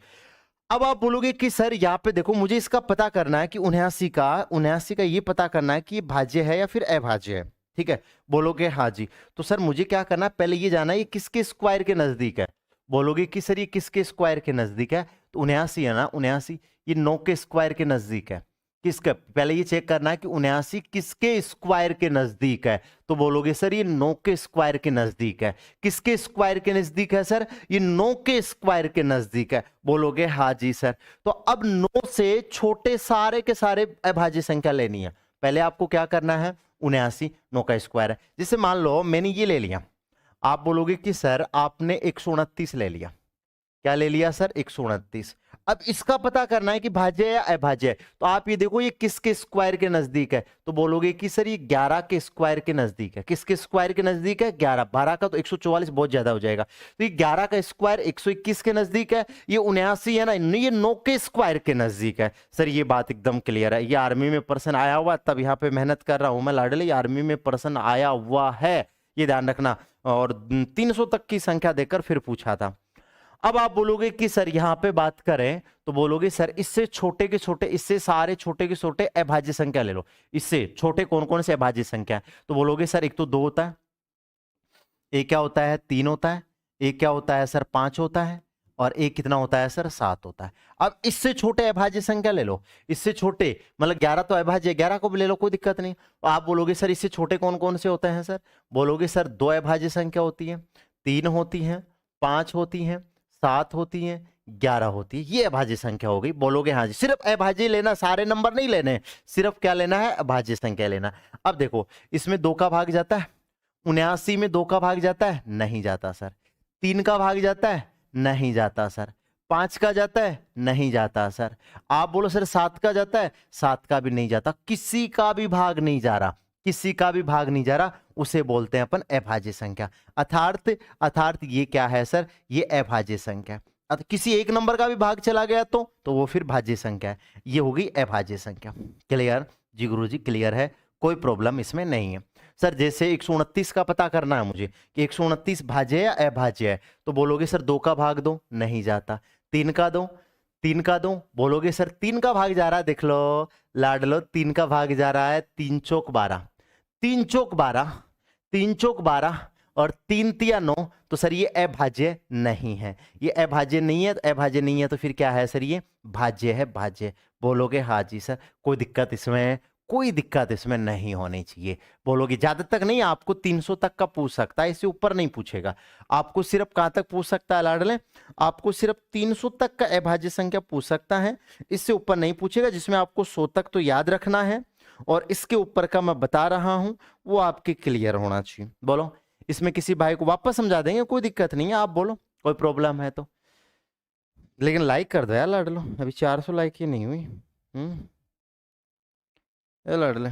अब आप बोलोगे कि सर यहाँ पे देखो मुझे इसका पता करना है कि 79 का ये पता करना है कि ये भाज्य है या फिर अभाज्य है। ठीक है, बोलोगे हाँ जी। तो सर मुझे क्या करना है, पहले ये जाना है ये किसके स्क्वायर के नजदीक है। बोलोगे कि सर ये किसके स्क्वायर के नजदीक है, तो 79 है ना, 79 ये 9 के स्क्वायर के नजदीक है। किसका, पहले ये चेक करना है कि 79 किसके स्क्वायर के नजदीक है। तो बोलोगे सर ये 9 के स्क्वायर के नजदीक है। किसके स्क्वायर के नजदीक है सर, ये 9 के स्क्वायर के नजदीक है। बोलोगे हाँ जी सर। तो अब 9 से छोटे सारे के सारे अभाज्य संख्या लेनी है। पहले आपको क्या करना है, 79 9 का स्क्वायर है। जैसे मान लो मैंने ये ले लिया, आप बोलोगे कि सर आपने 129 ले लिया। क्या ले लिया सर, 129। अब इसका पता करना है कि भाज्य है या अभाज्य है। तो आप ये देखो ये किसके स्क्वायर के नजदीक है, तो बोलोगे कि सर ये 11 के स्क्वायर के नजदीक है। किसके स्क्वायर के नजदीक है, 11। 12 का तो 144 बहुत ज्यादा हो जाएगा, तो ये 11 का स्क्वायर 121 के नजदीक है। ये 79 है ना, ये 9 के स्क्वायर के नजदीक है। सर ये बात एकदम क्लियर है, ये आर्मी में पर्सन आया हुआ, तब यहाँ पे मेहनत कर रहा हूं मैं लाडले, आर्मी में पर्सन आया हुआ है, ये ध्यान रखना। और 300 तक की संख्या देकर फिर पूछा था। अब आप बोलोगे कि सर यहां पे बात करें, तो बोलोगे सर इससे छोटे के छोटे, इससे सारे छोटे के छोटे अभाज्य संख्या ले लो। इससे छोटे कौन कौन से अभाज्य संख्या है, तो बोलोगे सर एक तो 2 होता है, एक क्या होता है 3 होता है, एक क्या होता है सर 5 होता है, और एक कितना होता है सर 7 होता है। अब इससे छोटे अभाज्य संख्या ले लो, इससे छोटे मतलब 11 तो अभाज्य, 11 को भी ले लो कोई दिक्कत नहीं। आप बोलोगे सर इससे छोटे कौन कौन से होते हैं सर, बोलोगे सर 2 अभाज्य संख्या होती है, 3 होती है, 5 होती है, 7 होती है, 11 होती है, ये अभाज्य संख्या हो गई। बोलोगे हाँ जी, सिर्फ अभाज्य लेना, सारे नंबर नहीं लेने, सिर्फ क्या लेना है, अभाज्य संख्या लेना। अब देखो इसमें 2 का भाग जाता है, 79 में 2 का भाग जाता है, नहीं जाता सर। 3 का भाग जाता है, नहीं जाता सर। 5 का जाता है, नहीं जाता सर। आप बोलो सर 7 का जाता है, 7 का भी नहीं जाता, किसी का भी भाग नहीं जा रहा, उसे बोलते हैं अपन अभाज्य संख्या। अर्थात ये क्या है सर, ये अभाज्य संख्या। किसी एक नंबर का भी भाग चला गया तो वो फिर भाज्य संख्या है, ये होगी अभाज्य संख्या। क्लियर जी गुरुजी, क्लियर है, कोई प्रॉब्लम इसमें नहीं है। सर जैसे 129 का पता करना है मुझे कि 129 भाज्य या अभाज्य है, तो बोलोगे सर 2 का भाग दो, नहीं जाता। 3 का दो, 3 का दो, बोलोगे सर 3 का भाग जा रहा है, देख लो लाडलो 3 का भाग जा रहा है, 3 चौक 12, 3 चौक 12, 3 चौक 12 और 3 तिया 9, तो सर ये अभाज्य नहीं है, ये अभाज्य नहीं है। अभाज्य नहीं है तो फिर क्या है सर, ये भाज्य है, भाज्य। बोलोगे हाँ जी सर, कोई दिक्कत इसमें, कोई दिक्कत इसमें नहीं होनी चाहिए। बोलोगे ज्यादा तक नहीं, आपको 300 तक का पूछ सकता है, इससे ऊपर नहीं पूछेगा। आपको सिर्फ कहां तक पूछ सकता है लाडले, आपको सिर्फ 300 तक का अभाज्य संख्या पूछ सकता है, इससे ऊपर नहीं पूछेगा, जिसमें आपको 100 तक तो याद रखना है, और इसके ऊपर का मैं बता रहा हूं वो आपके क्लियर होना चाहिए। बोलो, इसमें किसी भाई को वापस समझा देंगे, कोई दिक्कत नहीं है, आप बोलो कोई प्रॉब्लम है तो। लेकिन लाइक कर दो यार लाडलो, अभी 400 लाइक ही नहीं हुई। ए लाडले,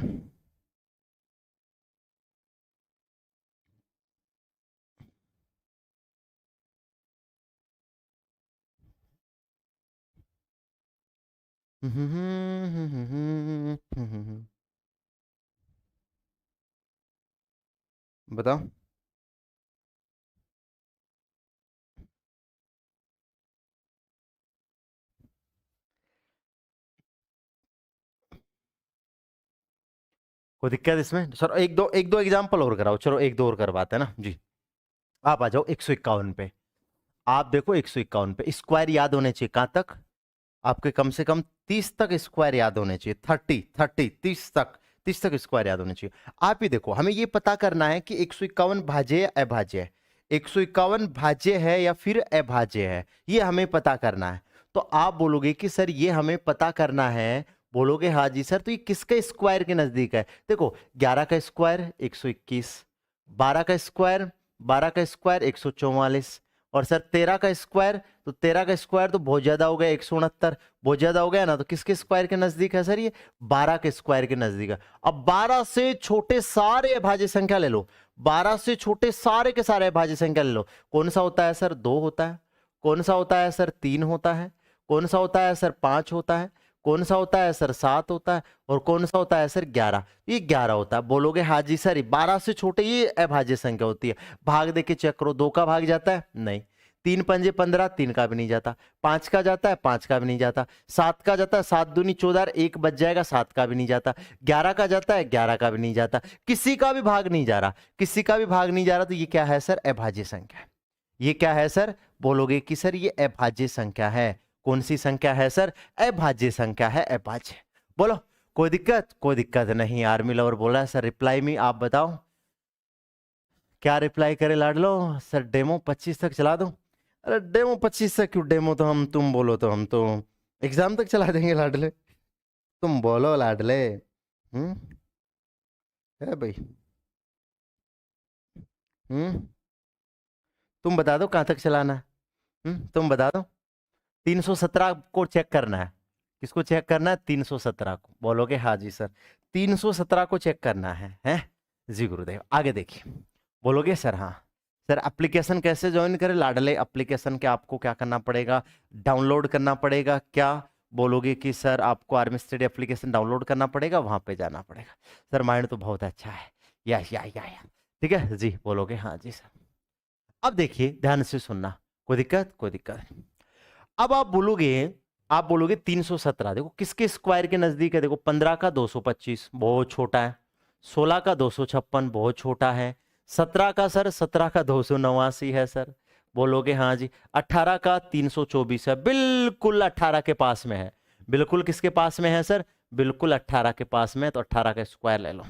बताओ। कोई दिक्कत इसमें सर? एक दो एग्जांपल और कराओ, चलो एक दो और करवाते हैं ना जी। आप आ जाओ 151 पे, आप देखो 151 पे स्क्वायर याद होने चाहिए, कहां तक आपके, कम से कम 30 तक स्क्वायर याद होने चाहिए, 30 तक, 30 तक स्क्वायर याद होने चाहिए। आप ही देखो, हमें ये पता करना है कि 151 भाज्य या अभाज्य है, 151 भाज्य है या फिर अभाज्य है, ये हमें पता करना है। तो आप बोलोगे कि सर ये हमें पता करना है, बोलोगे हाँ जी सर, तो ये किसके स्क्वायर के नजदीक है? देखो 11 का स्क्वायर 121, 12 का स्क्वायर, 12 का स्क्वायर 144, और सर 13 का स्क्वायर, तो 13 का स्क्वायर तो बहुत ज्यादा हो गया 169, बहुत ज्यादा हो गया ना, तो किसके स्क्वायर के नजदीक है सर? ये 12 के स्क्वायर के नजदीक है। अब 12 से छोटे सारे अभाज्य संख्या ले लो, 12 से छोटे सारे के सारे अभाज्य संख्या ले लो। कौन सा होता है सर? 2 होता है। कौन सा होता है सर? 3 होता है। कौन सा होता है सर? 5 होता है। कौन सा होता है सर? 7 होता है। और कौन सा होता है सर? 11। ये 11 होता है। बोलोगे हाँ जी सर 12 से छोटे ये अभाज्य संख्या होती है। भाग देके चेक करो, 2 का भाग जाता है? नहीं। 3 पंजे 15, 3 का भी नहीं जाता। 5 का जाता है? 5 का भी नहीं जाता। 7 का जाता है? 7 दूनी 14, 1 बच जाएगा, 7 का भी नहीं जाता। 11 का जाता है? 11 का भी नहीं जाता। किसी का भी भाग नहीं जा रहा, किसी का भी भाग नहीं जा रहा, तो ये क्या है सर? अभाज्य संख्या। ये क्या है सर? बोलोगे कि सर ये अभाज्य संख्या है। कौन सी संख्या है सर? अभाज्य संख्या है, अभाज्य। बोलो कोई दिक्कत? कोई दिक्कत नहीं। आर्मी लवर बोला है सर रिप्लाई में, आप बताओ क्या रिप्लाई करे लाडलो? सर डेमो 25 तक चला दो। अरे डेमो 25 तक क्यों? डेमो तो हम, तुम बोलो तो हम तो एग्जाम तक चला देंगे लाडले, तुम बोलो लाडले। है भाई। हम्म तुम बता दो कहां तक चलाना है। तुम बता दो। 317 को चेक करना है। किसको चेक करना है? 317 को। बोलोगे हाँ जी सर 317 को चेक करना है, हैं? जी गुरुदेव। आगे देखिए, बोलोगे सर हाँ। सर एप्लीकेशन कैसे ज्वाइन करें? लाडले एप्लीकेशन के आपको क्या करना पड़ेगा? डाउनलोड करना पड़ेगा। क्या बोलोगे कि सर आपको आर्मी स्टडी एप्लीकेशन डाउनलोड करना पड़ेगा, वहां पे जाना पड़ेगा। सर माइंड तो बहुत अच्छा है, या ठीक है जी। बोलोगे हाँ जी सर। अब देखिए ध्यान से सुनना, कोई दिक्कत? कोई दिक्कत नहीं। अब आप बोलोगे 317, देखो किसके स्क्वायर के नजदीक है? देखो 15 का 225 बहुत छोटा है, 16 का 256 बहुत छोटा है, 17 का सर 17 का 289 है सर। बोलोगे हाँ जी। 18 का 324 है, बिल्कुल 18 के पास में है। बिल्कुल किसके पास में है सर? बिल्कुल 18 के पास में है, तो 18 का स्क्वायर ले लो।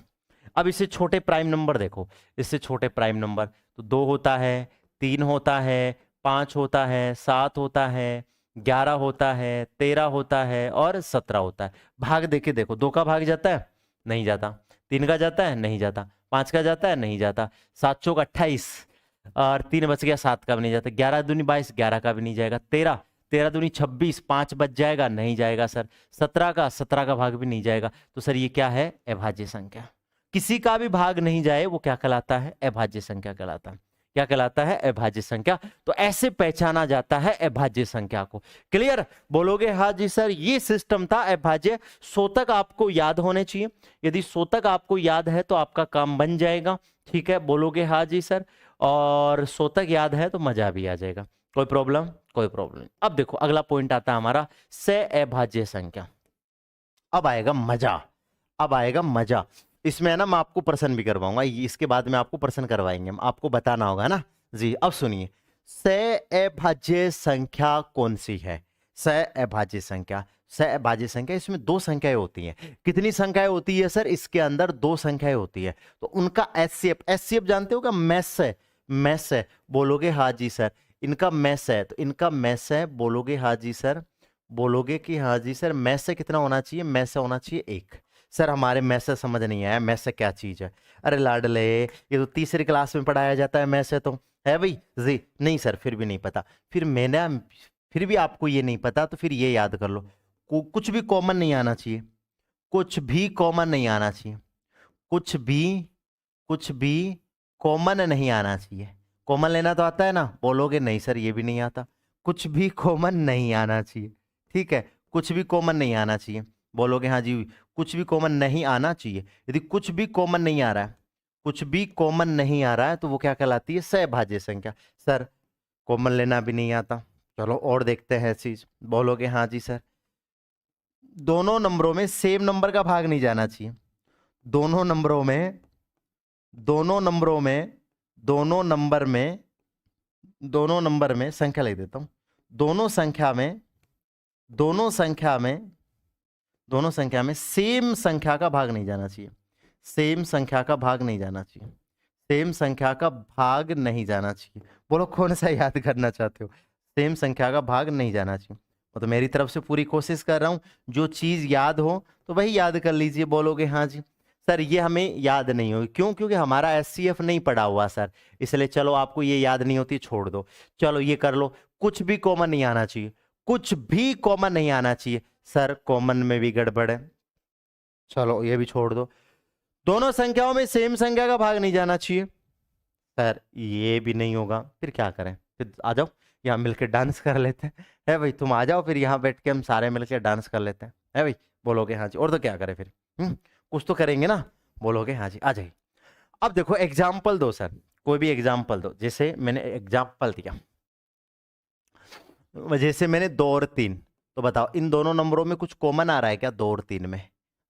अब इससे छोटे प्राइम नंबर देखो, इससे छोटे प्राइम नंबर तो 2 होता है, 3 होता है, 5 होता है, 7 होता है, 11 होता है, 13 होता है और 17 होता है। भाग देके देखो, 2 का भाग जाता है? नहीं जाता। 3 का जाता है? नहीं जाता। 5 का जाता है? नहीं जाता। 7 चौक 28 और 3 बच गया, 7 का भी नहीं जाता। 11 दूनी 22, 11 का भी नहीं जाएगा। 13, 13 दूनी 26, 5 बच जाएगा, नहीं जाएगा सर। 17 का भाग भी नहीं जाएगा। तो सर ये क्या है? अभाज्य संख्या। किसी का भी भाग नहीं जाए वो क्या कहलाता है? अभाज्य संख्या कहलाता है। क्या कहलाता है? अभाज्य संख्या। तो ऐसे पहचाना जाता है अभाज्य संख्या को। क्लियर? बोलोगे हाँ जी सर, ये सिस्टम था अभाज्य। शोतक आपको याद होने चाहिए। यदि शोतक आपको याद है तो आपका काम बन जाएगा। ठीक है, बोलोगे हाँ जी सर, और शोतक याद है तो मजा भी आ जाएगा। कोई प्रॉब्लम? कोई प्रॉब्लम नहीं। अब देखो अगला पॉइंट आता है हमारा सहअभाज्य संख्या। अब आएगा मजा, अब आएगा मजा। इसमें है ना मैं आपको प्रश्न भी करवाऊंगा, इसके बाद में आपको प्रश्न करवाएंगे, हम आपको बताना होगा ना जी। अब सुनिए, सहअभाज्य संख्या कौन सी है? सहअभाज्य संख्या, सहअभाज्य संख्या, इसमें दो संख्याएं होती हैं। कितनी संख्याएं होती है सर? इसके अंदर दो संख्याएं होती है। तो उनका एचसीएफ, एचसीएफ जानते हो क्या? मैस है, मैस है। बोलोगे हाँ जी सर, इनका मैस है, तो इनका मैस है। बोलोगे हाँ जी सर, बोलोगे कि हाँ जी सर, मैस से कितना होना चाहिए? मैस से होना चाहिए एक। सर हमारे मैस से समझ नहीं आया, मैस से क्या चीज है? अरे लाडले, ये तो तीसरी क्लास में पढ़ाया जाता है मैस से, तो है भाई जी? नहीं सर, फिर भी नहीं पता। फिर मैंने, फिर भी आपको ये नहीं पता तो फिर ये याद कर लो, कुछ भी कॉमन नहीं आना चाहिए, कुछ भी कॉमन नहीं आना चाहिए, कुछ भी कॉमन नहीं आना चाहिए। कॉमन लेना तो आता है ना? बोलोगे नहीं सर ये भी नहीं आता। कुछ भी कॉमन नहीं आना चाहिए। ठीक है, कुछ भी कॉमन नहीं आना चाहिए। बोलोगे हाँ जी, कुछ भी कॉमन नहीं आना चाहिए। यदि कुछ भी कॉमन नहीं आ रहा है, कुछ भी कॉमन नहीं आ रहा है, तो वो क्या कहलाती है? सहभाज्य संख्या। सर कॉमन लेना भी नहीं आता, चलो और देखते हैं चीज। बोलोगे हाँ जी सर, दोनों नंबरों में सेम नंबर का भाग नहीं जाना चाहिए। दोनों नंबरों में, दोनों नंबरों में, दोनों नंबर में, दोनों नंबर में, संख्या लिख देता हूं, दोनों संख्या में, दोनों संख्या में, दोनों संख्या में सेम संख्या का भाग नहीं जाना चाहिए। सेम संख्या का भाग नहीं जाना चाहिए। सेम संख्या का भाग नहीं जाना चाहिए। बोलो कौन सा याद करना चाहते हो? सेम संख्या का भाग नहीं जाना चाहिए। तो मेरी तरफ से पूरी कोशिश कर रहा हूं, जो चीज याद हो तो वही याद कर लीजिए। बोलोगे हाँ जी सर, ये हमें याद नहीं होगी, क्यों? क्योंकि हमारा एचसीएफ नहीं पढ़ा हुआ सर, इसलिए चलो आपको ये याद नहीं होती, छोड़ दो। चलो ये कर लो, कुछ भी कॉमन नहीं आना चाहिए, कुछ भी कॉमन नहीं आना चाहिए। सर कॉमन में भी गड़बड़ है, चलो ये भी छोड़ दो। दोनों संख्याओं में सेम संख्या का भाग नहीं जाना चाहिए, सर ये भी नहीं होगा। फिर क्या करें? फिर आ जाओ यहाँ मिलकर डांस कर लेते हैं, है भाई? तुम आ जाओ, फिर यहाँ बैठ के हम सारे मिलकर डांस कर लेते हैं, है भाई? बोलोगे हाँ जी, और तो क्या करें फिर? कुछ तो करेंगे ना। बोलोगे हाँ जी, आ जाइए। अब देखो एग्जाम्पल दो सर, कोई भी एग्जाम्पल दो। जैसे मैंने एग्जाम्पल दिया, जैसे मैंने 2 और 3, तो बताओ इन दोनों नंबरों में कुछ कॉमन आ रहा है क्या? 2 और 3 में,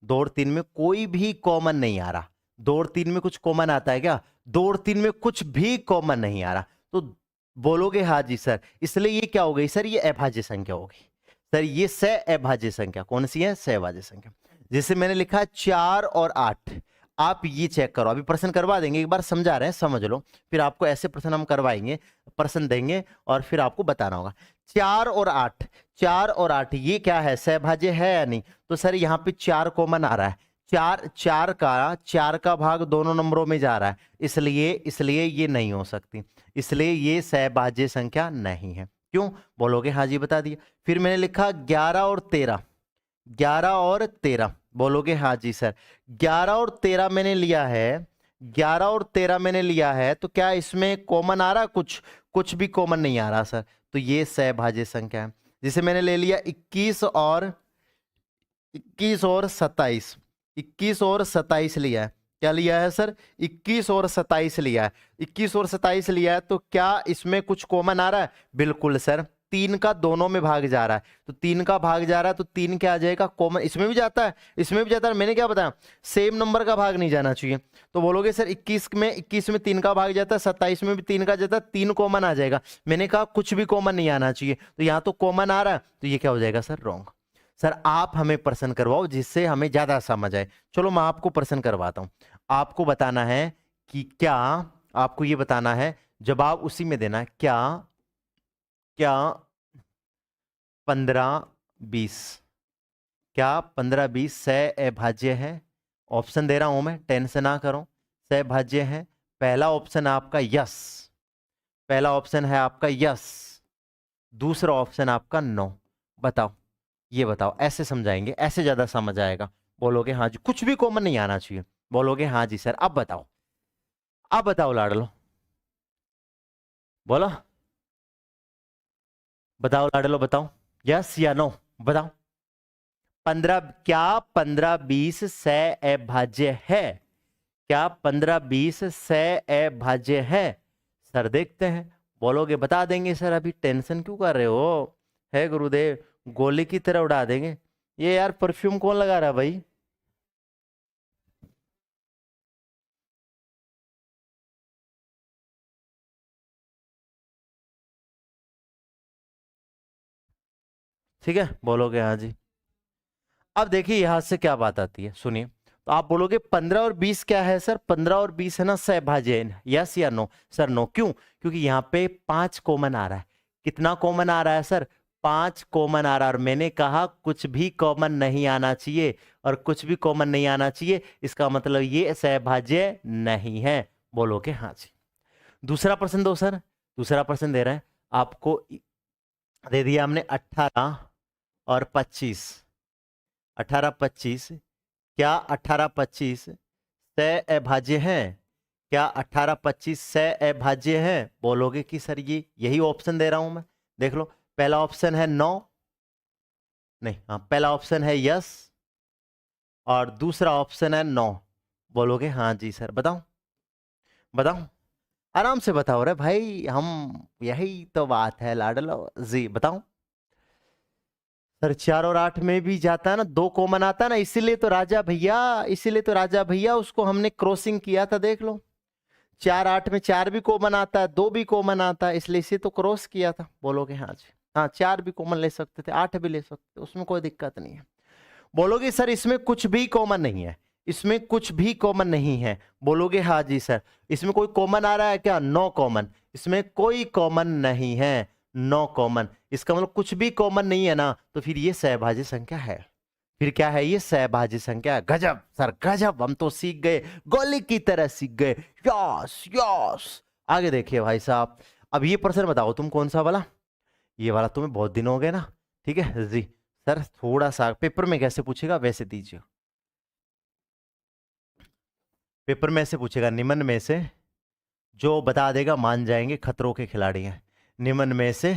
2 और 3 में कोई भी कॉमन नहीं आ रहा। 2 और 3 में कुछ कॉमन आता है क्या? 2 और 3 में कुछ भी कॉमन नहीं आ रहा। तो बोलोगे हाँ जी सर, इसलिए ये क्या हो गई सर? ये अभाज्य संख्या होगी सर। ये सहअभाज्य संख्या कौन सी है? सहअभाज्य संख्या। जैसे मैंने लिखा 4 और 8, आप ये चेक करो, अभी प्रश्न करवा देंगे, एक बार समझा रहे हैं, समझ लो, फिर आपको ऐसे प्रश्न हम करवाएंगे, प्रश्न देंगे और फिर आपको बताना होगा। 4 और 8, 4 और 8 ये क्या है? सहभाज्य है या नहीं? तो सर यहाँ पे 4 कॉमन आ रहा है, 4 का भाग दोनों नंबरों में जा रहा है, इसलिए ये नहीं हो सकती, इसलिए ये सहभाज्य संख्या नहीं है। क्यों? बोलोगे हाँ जी, बता दिया। फिर मैंने लिखा 11 और 13, 11 और 13, बोलोगे हाँ जी सर, 11 और 13 मैंने लिया है, 11 और 13 मैंने लिया है, तो क्या इसमें कॉमन आ रहा? कुछ भी कॉमन नहीं आ रहा सर, तो ये सहभाज्य संख्या है। जैसे मैंने ले लिया 21 और 27, 21 और 27 लिया है। क्या लिया है सर? 21 और 27 लिया है, 21 और 27 लिया है, तो क्या इसमें कुछ कॉमन आ रहा है? बिल्कुल सर, 3 का दोनों में भाग जा रहा है, तो 3 का भाग जा रहा है, तो 3 क्या आ जाएगा? कॉमन। इसमें भी जाता है, इसमें भी जाता है। मैंने क्या बताया? सेम नंबर का भाग नहीं जाना चाहिए। तो बोलोगे सर 21 में 3 का भाग जाता है, 27 में भी 3 का जाता है, 3 कॉमन आ जाएगा। मैंने कहा कुछ भी कॉमन नहीं आना चाहिए, तो यहाँ तो कॉमन आ रहा है, तो ये क्या हो जाएगा सर? रॉन्ग। सर आप हमें प्रश्न करवाओ जिससे हमें ज्यादा समझ आए। चलो मैं आपको प्रश्न करवाता हूं। आपको बताना है कि क्या, आपको ये बताना है, जवाब उसी में देना है, क्या 15-20, क्या 15-20 सहअभाज्य है? ऑप्शन दे रहा हूं मैं, टेंशन ना करो, सहअभाज्य है। पहला ऑप्शन आपका यस, पहला ऑप्शन है आपका यस, दूसरा ऑप्शन आपका नो। बताओ, ये बताओ, ऐसे समझाएंगे, ऐसे ज्यादा समझ आएगा। बोलोगे हाँ जी, कुछ भी कॉमन नहीं आना चाहिए, बोलोगे हाँ जी सर। अब बताओ लाडलो, बोलो, बताओ लाडलो, बताओ यस या नो, बताओ। 15, क्या 15-20 सह अभाज्य है? क्या 15-20 सह अभाज्य है? सर देखते हैं, बोलोगे बता देंगे सर। अभी टेंशन क्यों कर रहे हो? है गुरुदेव, गोली की तरह उड़ा देंगे। ये यार परफ्यूम कौन लगा रहा है भाई? ठीक है, बोलोगे हाँ जी। अब देखिए यहां से क्या बात आती है, सुनिए। तो आप बोलोगे 15 और 20 क्या है सर? 15 और 20 है ना सहभाज्य, यस या नो? सर नो, क्यों? क्योंकि यहाँ पे 5 कॉमन आ रहा है। कितना कॉमन आ रहा है सर? 5 कॉमन आ रहा है। और मैंने कहा कुछ भी कॉमन नहीं आना चाहिए, और कुछ भी कॉमन नहीं आना चाहिए, इसका मतलब ये सहभाज्य नहीं है। बोलोगे हाँ जी। दूसरा प्रश्न दो सर, दूसरा प्रश्न दे रहे हैं आपको। दे दिया हमने 18 और 25। 18-25, क्या 18-25 सह अभाज्य है? क्या 18-25 सह अभाज्य है? बोलोगे कि सर ये यही ऑप्शन दे रहा हूं मैं। देख लो, पहला ऑप्शन है नो, नहीं हाँ, पहला ऑप्शन है यस, और दूसरा ऑप्शन है नो। बोलोगे हाँ जी सर। बताओ, बताओ, आराम से बताओ रे भाई, हम यही तो बात है लाडलो जी। बताओ सर, 4 और 8 में भी जाता है ना, 2 कॉमन आता है ना, इसीलिए तो राजा भैया, इसीलिए तो राजा भैया उसको हमने क्रॉसिंग किया था। देख लो, 4-8 में 4 भी कॉमन आता है, 2 भी कॉमन आता है, इसलिए इसे तो क्रॉस किया था। बोलोगे हाँ जी। हाँ, 4 भी कॉमन ले सकते थे, 8 भी ले सकते थे, उसमें कोई दिक्कत नहीं है। बोलोगे सर इसमें कुछ भी कॉमन नहीं है, इसमें कुछ भी कॉमन नहीं है? बोलोगे हाँ जी सर। इसमें कोई कॉमन आ रहा है क्या? नो कॉमन, इसमें कोई कॉमन नहीं है, नो कॉमन। इसका मतलब कुछ भी कॉमन नहीं है ना, तो फिर ये सहभाज्य संख्या है। फिर क्या है? ये सहभाज्य संख्या है। गजब सर गजब, हम तो सीख गए, गोली की तरह सीख गए। Yes yes. आगे देखिए भाई साहब, अब ये प्रश्न बताओ तुम कौन सा वाला? ये वाला तुम्हें बहुत दिन हो गए ना। ठीक है जी। सर थोड़ा सा पेपर में कैसे पूछेगा वैसे दीजिए। पेपर में ऐसे पूछेगा, निम्न में से जो बता देगा मान जाएंगे खतरों के खिलाड़ी हैं। निम्न में से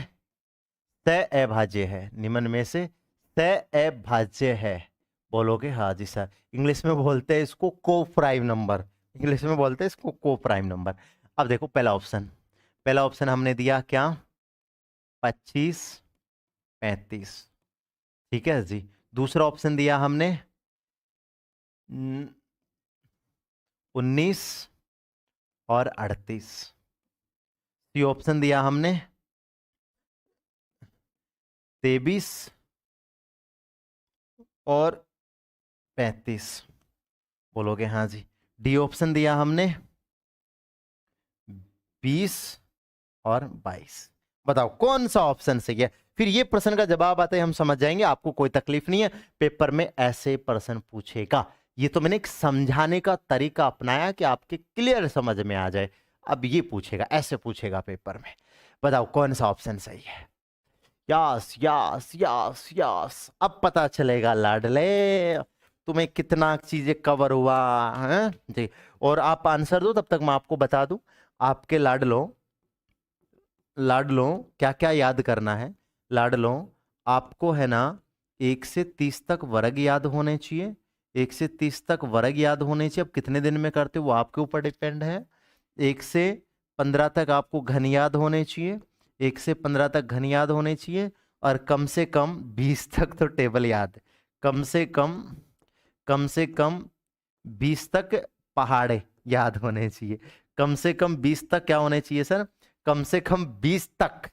तय अभाज्य है, निम्न में से तय अभाज्य है। बोलोगे हाँ जी सर। इंग्लिश में बोलते हैं इसको को प्राइम नंबर, इंग्लिश में बोलते हैं इसको को प्राइम नंबर। अब देखो पहला ऑप्शन, पहला ऑप्शन हमने दिया क्या? 25-35। ठीक है जी। दूसरा ऑप्शन दिया हमने 19 और 38। सी ऑप्शन दिया हमने 23 और 35। बोलोगे हाँ जी। डी ऑप्शन दिया हमने 20 और 22। बताओ कौन सा ऑप्शन सही है? फिर ये प्रश्न का जवाब आते ही हम समझ जाएंगे, आपको कोई तकलीफ नहीं है। पेपर में ऐसे प्रश्न पूछेगा। ये तो मैंने एक समझाने का तरीका अपनाया कि आपके क्लियर समझ में आ जाए। अब ये पूछेगा, ऐसे पूछेगा पेपर में। बताओ कौन सा ऑप्शन सही है? Yes yes yes yes. अब पता चलेगा लाडले तुम्हें कितना चीजें कवर हुआ है जी। और आप आंसर दो, तब तक मैं आपको बता दूं आपके लाडलो, लाडलो क्या क्या याद करना है। लाडलो आपको है ना 1 से 30 तक वर्ग याद होने चाहिए, 1 से 30 तक वर्ग याद होने चाहिए। अब कितने दिन में करते हो वो आपके ऊपर डिपेंड है। 1 से 15 तक आपको घन याद होने चाहिए, 1 से 15 तक घन याद होने चाहिए। और कम से कम 20 तक तो टेबल याद, कम से कम, कम से कम 20 तक पहाड़े याद होने चाहिए। कम से कम 20 तक क्या होने चाहिए सर? कम से कम 20 तक,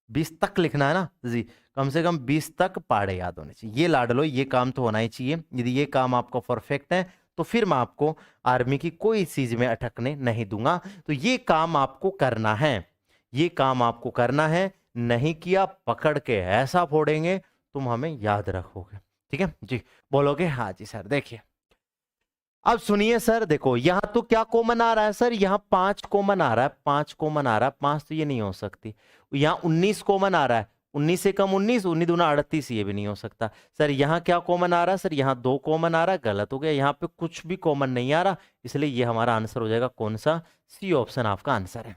20 तक लिखना है ना जी। कम से कम 20 तक पहाड़े याद होने चाहिए। ये लाड लो, ये काम तो होना ही चाहिए। यदि ये काम आपको परफेक्ट है तो फिर मैं आपको आर्मी की कोई चीज में अटकने नहीं दूंगा। तो ये काम आपको करना है, ये काम आपको करना है। नहीं किया पकड़ के ऐसा फोड़ेंगे तुम हमें याद रखोगे। ठीक है जी। बोलोगे हाँ जी सर। देखिए अब सुनिए सर, देखो यहां तो क्या कॉमन आ रहा है सर? यहां 5 कॉमन आ रहा है, 5 कॉमन आ रहा है, 5 तो ये नहीं हो सकती। यहां 19 कॉमन आ रहा है, 19 से कम 19, 19 दूना 38, ये भी नहीं हो सकता। सर यहाँ क्या कॉमन आ रहा है? सर यहाँ 2 कॉमन आ रहा है, गलत हो गया। यहाँ पे कुछ भी कॉमन नहीं आ रहा, इसलिए ये हमारा आंसर हो जाएगा कौन सा? सी ऑप्शन आपका आंसर है।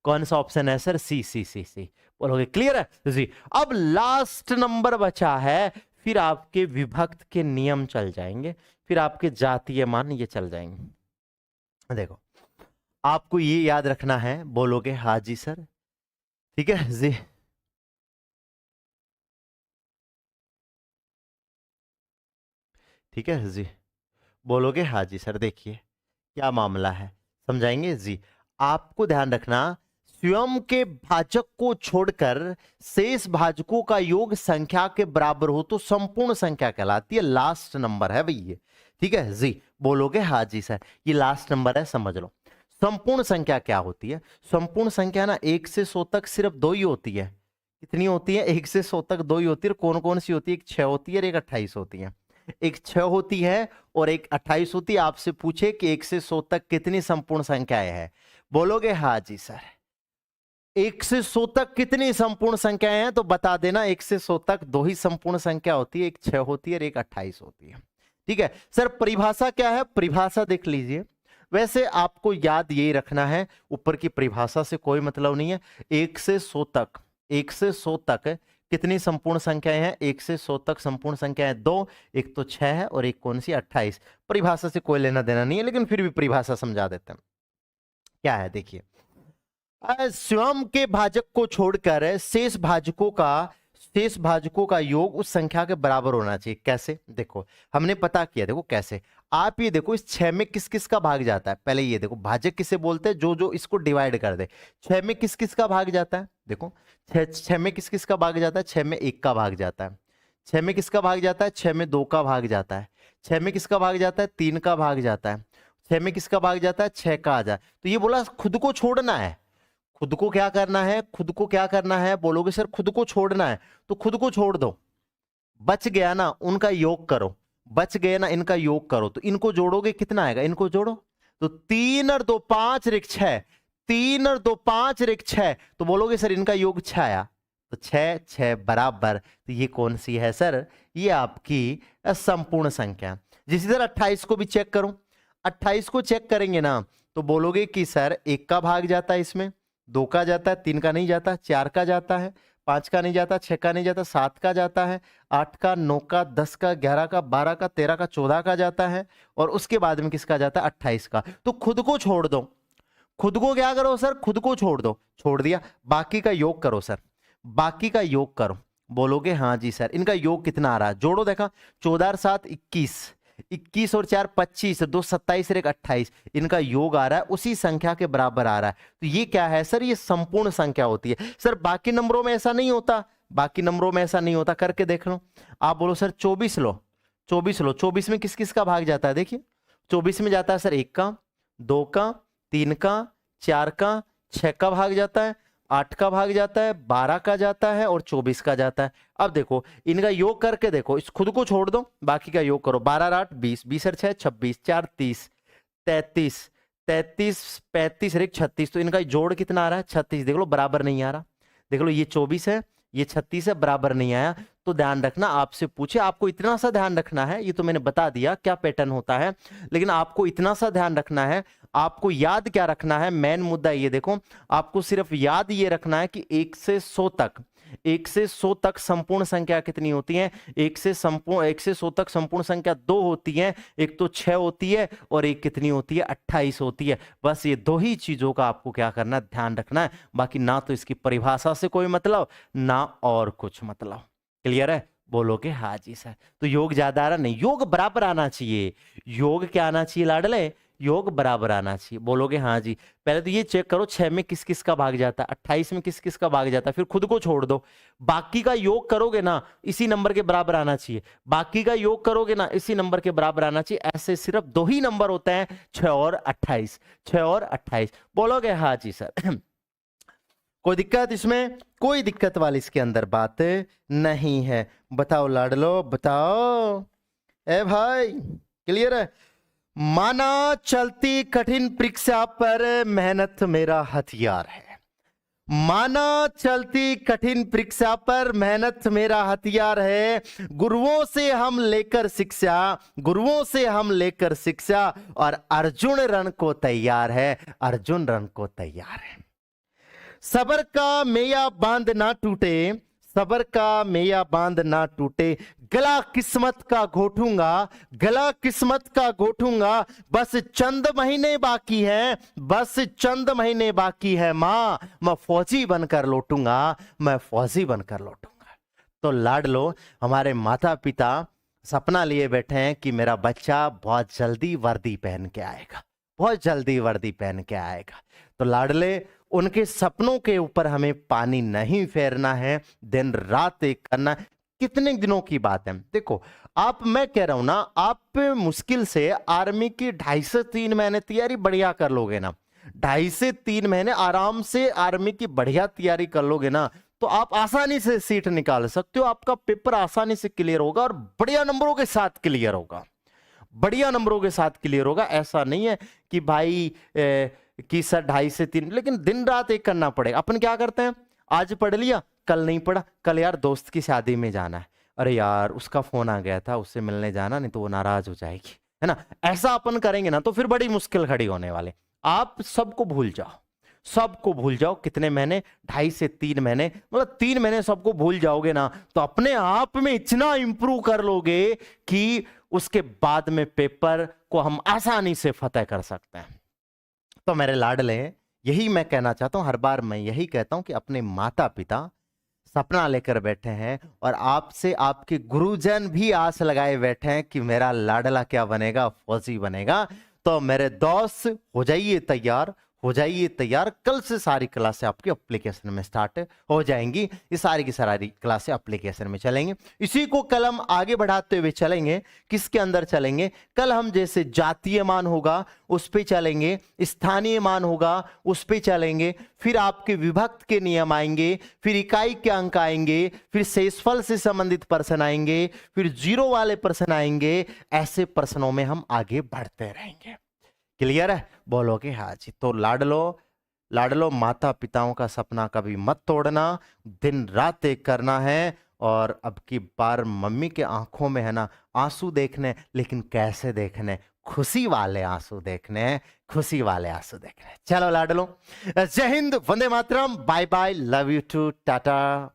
कौन सा ऑप्शन है सर? सी सी सी सी। बोलोगे क्लियर है जी। अब लास्ट नंबर बचा है, फिर आपके विभक्त के नियम चल जाएंगे, फिर आपके जातीय मान ये चल जाएंगे। देखो आपको ये याद रखना है, बोलोगे हाँ जी सर, ठीक है जी। ठीक है जी, बोलोगे हाँ जी सर। देखिए क्या मामला है, समझाएंगे जी। आपको ध्यान रखना, स्वयं के भाजक को छोड़कर शेष भाजकों का योग संख्या के बराबर हो तो संपूर्ण संख्या कहलाती है। लास्ट नंबर है भाई ये, ठीक है जी। बोलोगे हाँ जी सर, ये लास्ट नंबर है, समझ लो। संपूर्ण संख्या क्या होती है? संपूर्ण संख्या ना 1 से 100 तक सिर्फ 2 ही होती है। कितनी होती है? 1 से 100 तक 2 ही होती है। कौन कौन सी होती है? एक 6 होती है और एक 28 होती है। एक 6 होती है और एक 28 होती है। आपसे पूछे कि 1 से 100 तक कितनी संपूर्ण संख्याएं हैं, बोलोगे हाँ जी सर। 1 से 100 तक कितनी संपूर्ण संख्याएं हैं? तो बता देना। 1 से 100 तक 2 ही संपूर्ण संख्या होती है, एक 6 होती है और एक 28 होती है, ठीक है सर। परिभाषा क्या है? परिभाषा देख लीजिए। वैसे आपको याद यही रखना है, ऊपर की परिभाषा से कोई मतलब नहीं है। 1 से 100 तक, 1 से 100 तक कितनी संपूर्ण संख्याएं हैं? 1 से 100 तक संपूर्ण संख्याएं 2, एक तो 6 है और एक कौन सी? 28। परिभाषा से कोई लेना देना नहीं है, लेकिन फिर भी परिभाषा समझा देते हैं। क्या है देखिए, स्वयं के भाजक को छोड़कर शेष भाजकों का योग उस संख्या के बराबर होना चाहिए। कैसे? देखो हमने पता किया, देखो कैसे। आप ये देखो, इस 6 में किस किस का भाग जाता है? पहले ये देखो, भाजक किसे बोलते हैं? जो जो इसको डिवाइड कर दे। 6 में किस किस का भाग जाता है? देखो 6 में किस किस का भाग जाता है? 6 में 1 का भाग जाता है। 6 में किसका भाग जाता है? 6 में 2 का भाग जाता है। 6 में किसका भाग जाता है? 3 का भाग जाता है। 6 में किसका भाग जाता है? 6 का आ जाए। तो ये बोला खुद को छोड़ना है। खुद को क्या करना है? खुद को क्या करना है? बोलोगे सर खुद को छोड़ना है, तो खुद को छोड़ दो। बच गया ना, उनका योग करो। बच गए ना, इनका योग करो। तो इनको जोड़ोगे, कितना आएगा? इनको जोड़ो तो 3 और 2 5 ऋक 6, 3 और 2 5 ऋक 6। तो बोलोगे सर इनका योग 6 आया, तो 6 6 बराबर। तो ये कौन सी है सर? ये आपकी संपूर्ण संख्या। जिसी तरह 28 को भी चेक करो। 28 को चेक करेंगे ना, तो बोलोगे कि सर 1 का भाग जाता है, इसमें 2 का जाता है, 3 का नहीं जाता, 4 का जाता है, 5 का नहीं जाता, 6 का नहीं जाता, 7 का जाता है, 8 का, 9 का, 10 का, 11 का, 12 का, 13 का, 14 का जाता है, और उसके बाद में किसका जाता है? 28 का। तो खुद को छोड़ दो। खुद को क्या करो सर? खुद को छोड़ दो। छोड़ दिया, बाकी का योग करो सर। बाकी का योग करो। बोलोगे हाँ जी सर। इनका योग कितना आ रहा है? जोड़ो, देखा 14 और 7 21, 21 और 4 25, 2 27 और 1 28। इनका योग आ रहा है उसी संख्या के बराबर आ रहा है। तो ये क्या है सर? ये संपूर्ण संख्या होती है सर। बाकी नंबरों में ऐसा नहीं होता, बाकी नंबरों में ऐसा नहीं होता। करके देख लो। आप बोलो सर 24 लो, 24 लो। 24 में किस किस का भाग जाता है? देखिए 24 में जाता है सर 1 का, 2 का, 3 का, 4 का, 6 का भाग जाता है, 8 का भाग जाता है, 12 का जाता है और 24 का जाता है। अब देखो इनका योग करके देखो, इस खुद को छोड़ दो, बाकी का योग करो। 12 और 8 20, 20 और 6 26, 4 30, 33, 33 35 और 1 36। तो इनका जोड़ कितना आ रहा है? 36। देख लो बराबर नहीं आ रहा। देख लो ये 24 है, ये 36 है, बराबर नहीं आया। तो ध्यान रखना, आपसे पूछे, आपको इतना सा ध्यान रखना है। ये तो मैंने बता दिया क्या पैटर्न होता है, लेकिन आपको इतना सा ध्यान रखना है। आपको याद क्या रखना है? मेन मुद्दा ये देखो, आपको सिर्फ याद ये रखना है कि 1 से 100 तक, 1 से 100 तक संपूर्ण संख्या कितनी होती है? 1 से 100 तक संपूर्ण संख्या 2 होती है, एक तो 6 होती है और एक कितनी होती है? 28 होती है। बस ये 2 ही चीजों का आपको क्या करना है? ध्यान रखना है। बाकी ना तो इसकी परिभाषा से कोई मतलब, ना और कुछ मतलब। क्लियर है? बोलोगे हाँ जी सर। तो योग ज्यादा आ रहा नहीं, योग बराबर आना चाहिए। योग क्या आना चाहिए लाडले? योग बराबर आना चाहिए। बोलोगे हाँ जी। पहले तो ये चेक करो 6 में किस किस का भाग जाता है, 28 में किस किस का भाग जाता है, फिर खुद को छोड़ दो। बाकी का योग करोगे ना, इसी नंबर के बराबर आना चाहिए। बाकी का योग करोगे ना, इसी नंबर के बराबर आना चाहिए। ऐसे सिर्फ 2 ही नंबर होते हैं, 6 और 28, 6 और 28। बोलोगे हाँ जी सर। कोई दिक्कत इसमें? कोई दिक्कत वाली इसके अंदर बात नहीं है। बताओ लाडलो, बताओ। ए भाई क्लियर है? माना चलती कठिन परीक्षा पर मेहनत मेरा हथियार है। माना चलती कठिन परीक्षा पर मेहनत मेरा हथियार है, गुरुओं से हम लेकर शिक्षा, गुरुओं से हम लेकर शिक्षा, और अर्जुन रण को तैयार है, अर्जुन रण को तैयार है। सबर का मेया बांध ना टूटे, सबर का मेया बांध ना टूटे, गला किस्मत का घोटूंगा, गला किस्मत का घोटूंगा, बस चंद महीने बाकी हैं, बस चंद महीने बाकी है मां, मैं फौजी बनकर लौटूंगा, मैं फौजी बनकर लौटूंगा। तो लाडलो, हमारे माता पिता सपना लिए बैठे हैं कि मेरा बच्चा बहुत जल्दी वर्दी पहन के आएगा, बहुत जल्दी वर्दी पहन के आएगा। तो लाडले, उनके सपनों के ऊपर हमें पानी नहीं फेरना है, दिन रात एक करना है। कितने दिनों की बात है, देखो आप, मैं कह रहा हूं ना, आप मुश्किल से आर्मी की 2.5 से 3 महीने तैयारी बढ़िया कर लोगे ना, 2.5 से 3 महीने आराम से आर्मी की बढ़िया तैयारी कर लोगे ना, तो आप आसानी से सीट निकाल सकते हो, आपका पेपर आसानी से क्लियर होगा और बढ़िया नंबरों के साथ क्लियर होगा, बढ़िया नंबरों के साथ क्लियर होगा। ऐसा नहीं है कि भाई कि सर 2.5 से 3, लेकिन दिन रात एक करना पड़ेगा। अपन क्या करते हैं, आज पढ़ लिया, कल नहीं पढ़ा, कल यार दोस्त की शादी में जाना है, अरे यार उसका फोन आ गया था, उससे मिलने जाना, नहीं तो वो नाराज हो जाएगी, है ना। ऐसा अपन करेंगे ना तो फिर बड़ी मुश्किल खड़ी होने वाले। आप सबको भूल जाओ, सबको भूल जाओ। कितने महीने, 2.5 से 3 महीने, मतलब 3 महीने सबको भूल जाओगे ना, तो अपने आप में इतना इंप्रूव कर लोगे कि उसके बाद में पेपर को हम आसानी से फतेह कर सकते हैं। तो मेरे लाडले, यही मैं कहना चाहता हूं, हर बार मैं यही कहता हूं कि अपने माता पिता सपना लेकर बैठे हैं और आपसे आपके गुरुजन भी आस लगाए बैठे हैं कि मेरा लाडला क्या बनेगा, फौजी बनेगा। तो मेरे दोस्त, हो जाइए तैयार, हो जाइए तैयार। कल से सारी क्लासें आपकी एप्लीकेशन में स्टार्ट हो जाएंगी, ये सारी की सारी क्लासें एप्लीकेशन में चलेंगी। इसी को कल हम आगे बढ़ाते हुए चलेंगे। किसके अंदर चलेंगे, कल हम जैसे जातीय मान होगा उस पे चलेंगे, स्थानीय मान होगा उस पे चलेंगे, फिर आपके विभक्त के नियम आएंगे, फिर इकाई के अंक आएंगे, फिर शेषफल से संबंधित प्रश्न आएंगे, फिर जीरो वाले प्रश्न आएंगे। ऐसे प्रश्नों में हम आगे बढ़ते रहेंगे। क्लियर है, बोलोगे हाँ जी। तो लाडलो, लाडलो, माता पिताओं का सपना कभी मत तोड़ना, दिन रात एक करना है। और अब की बार मम्मी के आंखों में है ना आंसू देखने, लेकिन कैसे देखने, खुशी वाले आंसू देखने, खुशी वाले आंसू देखने। चलो लाडलो, जय हिंद, वंदे मातरम, bye bye, love you too, Tata.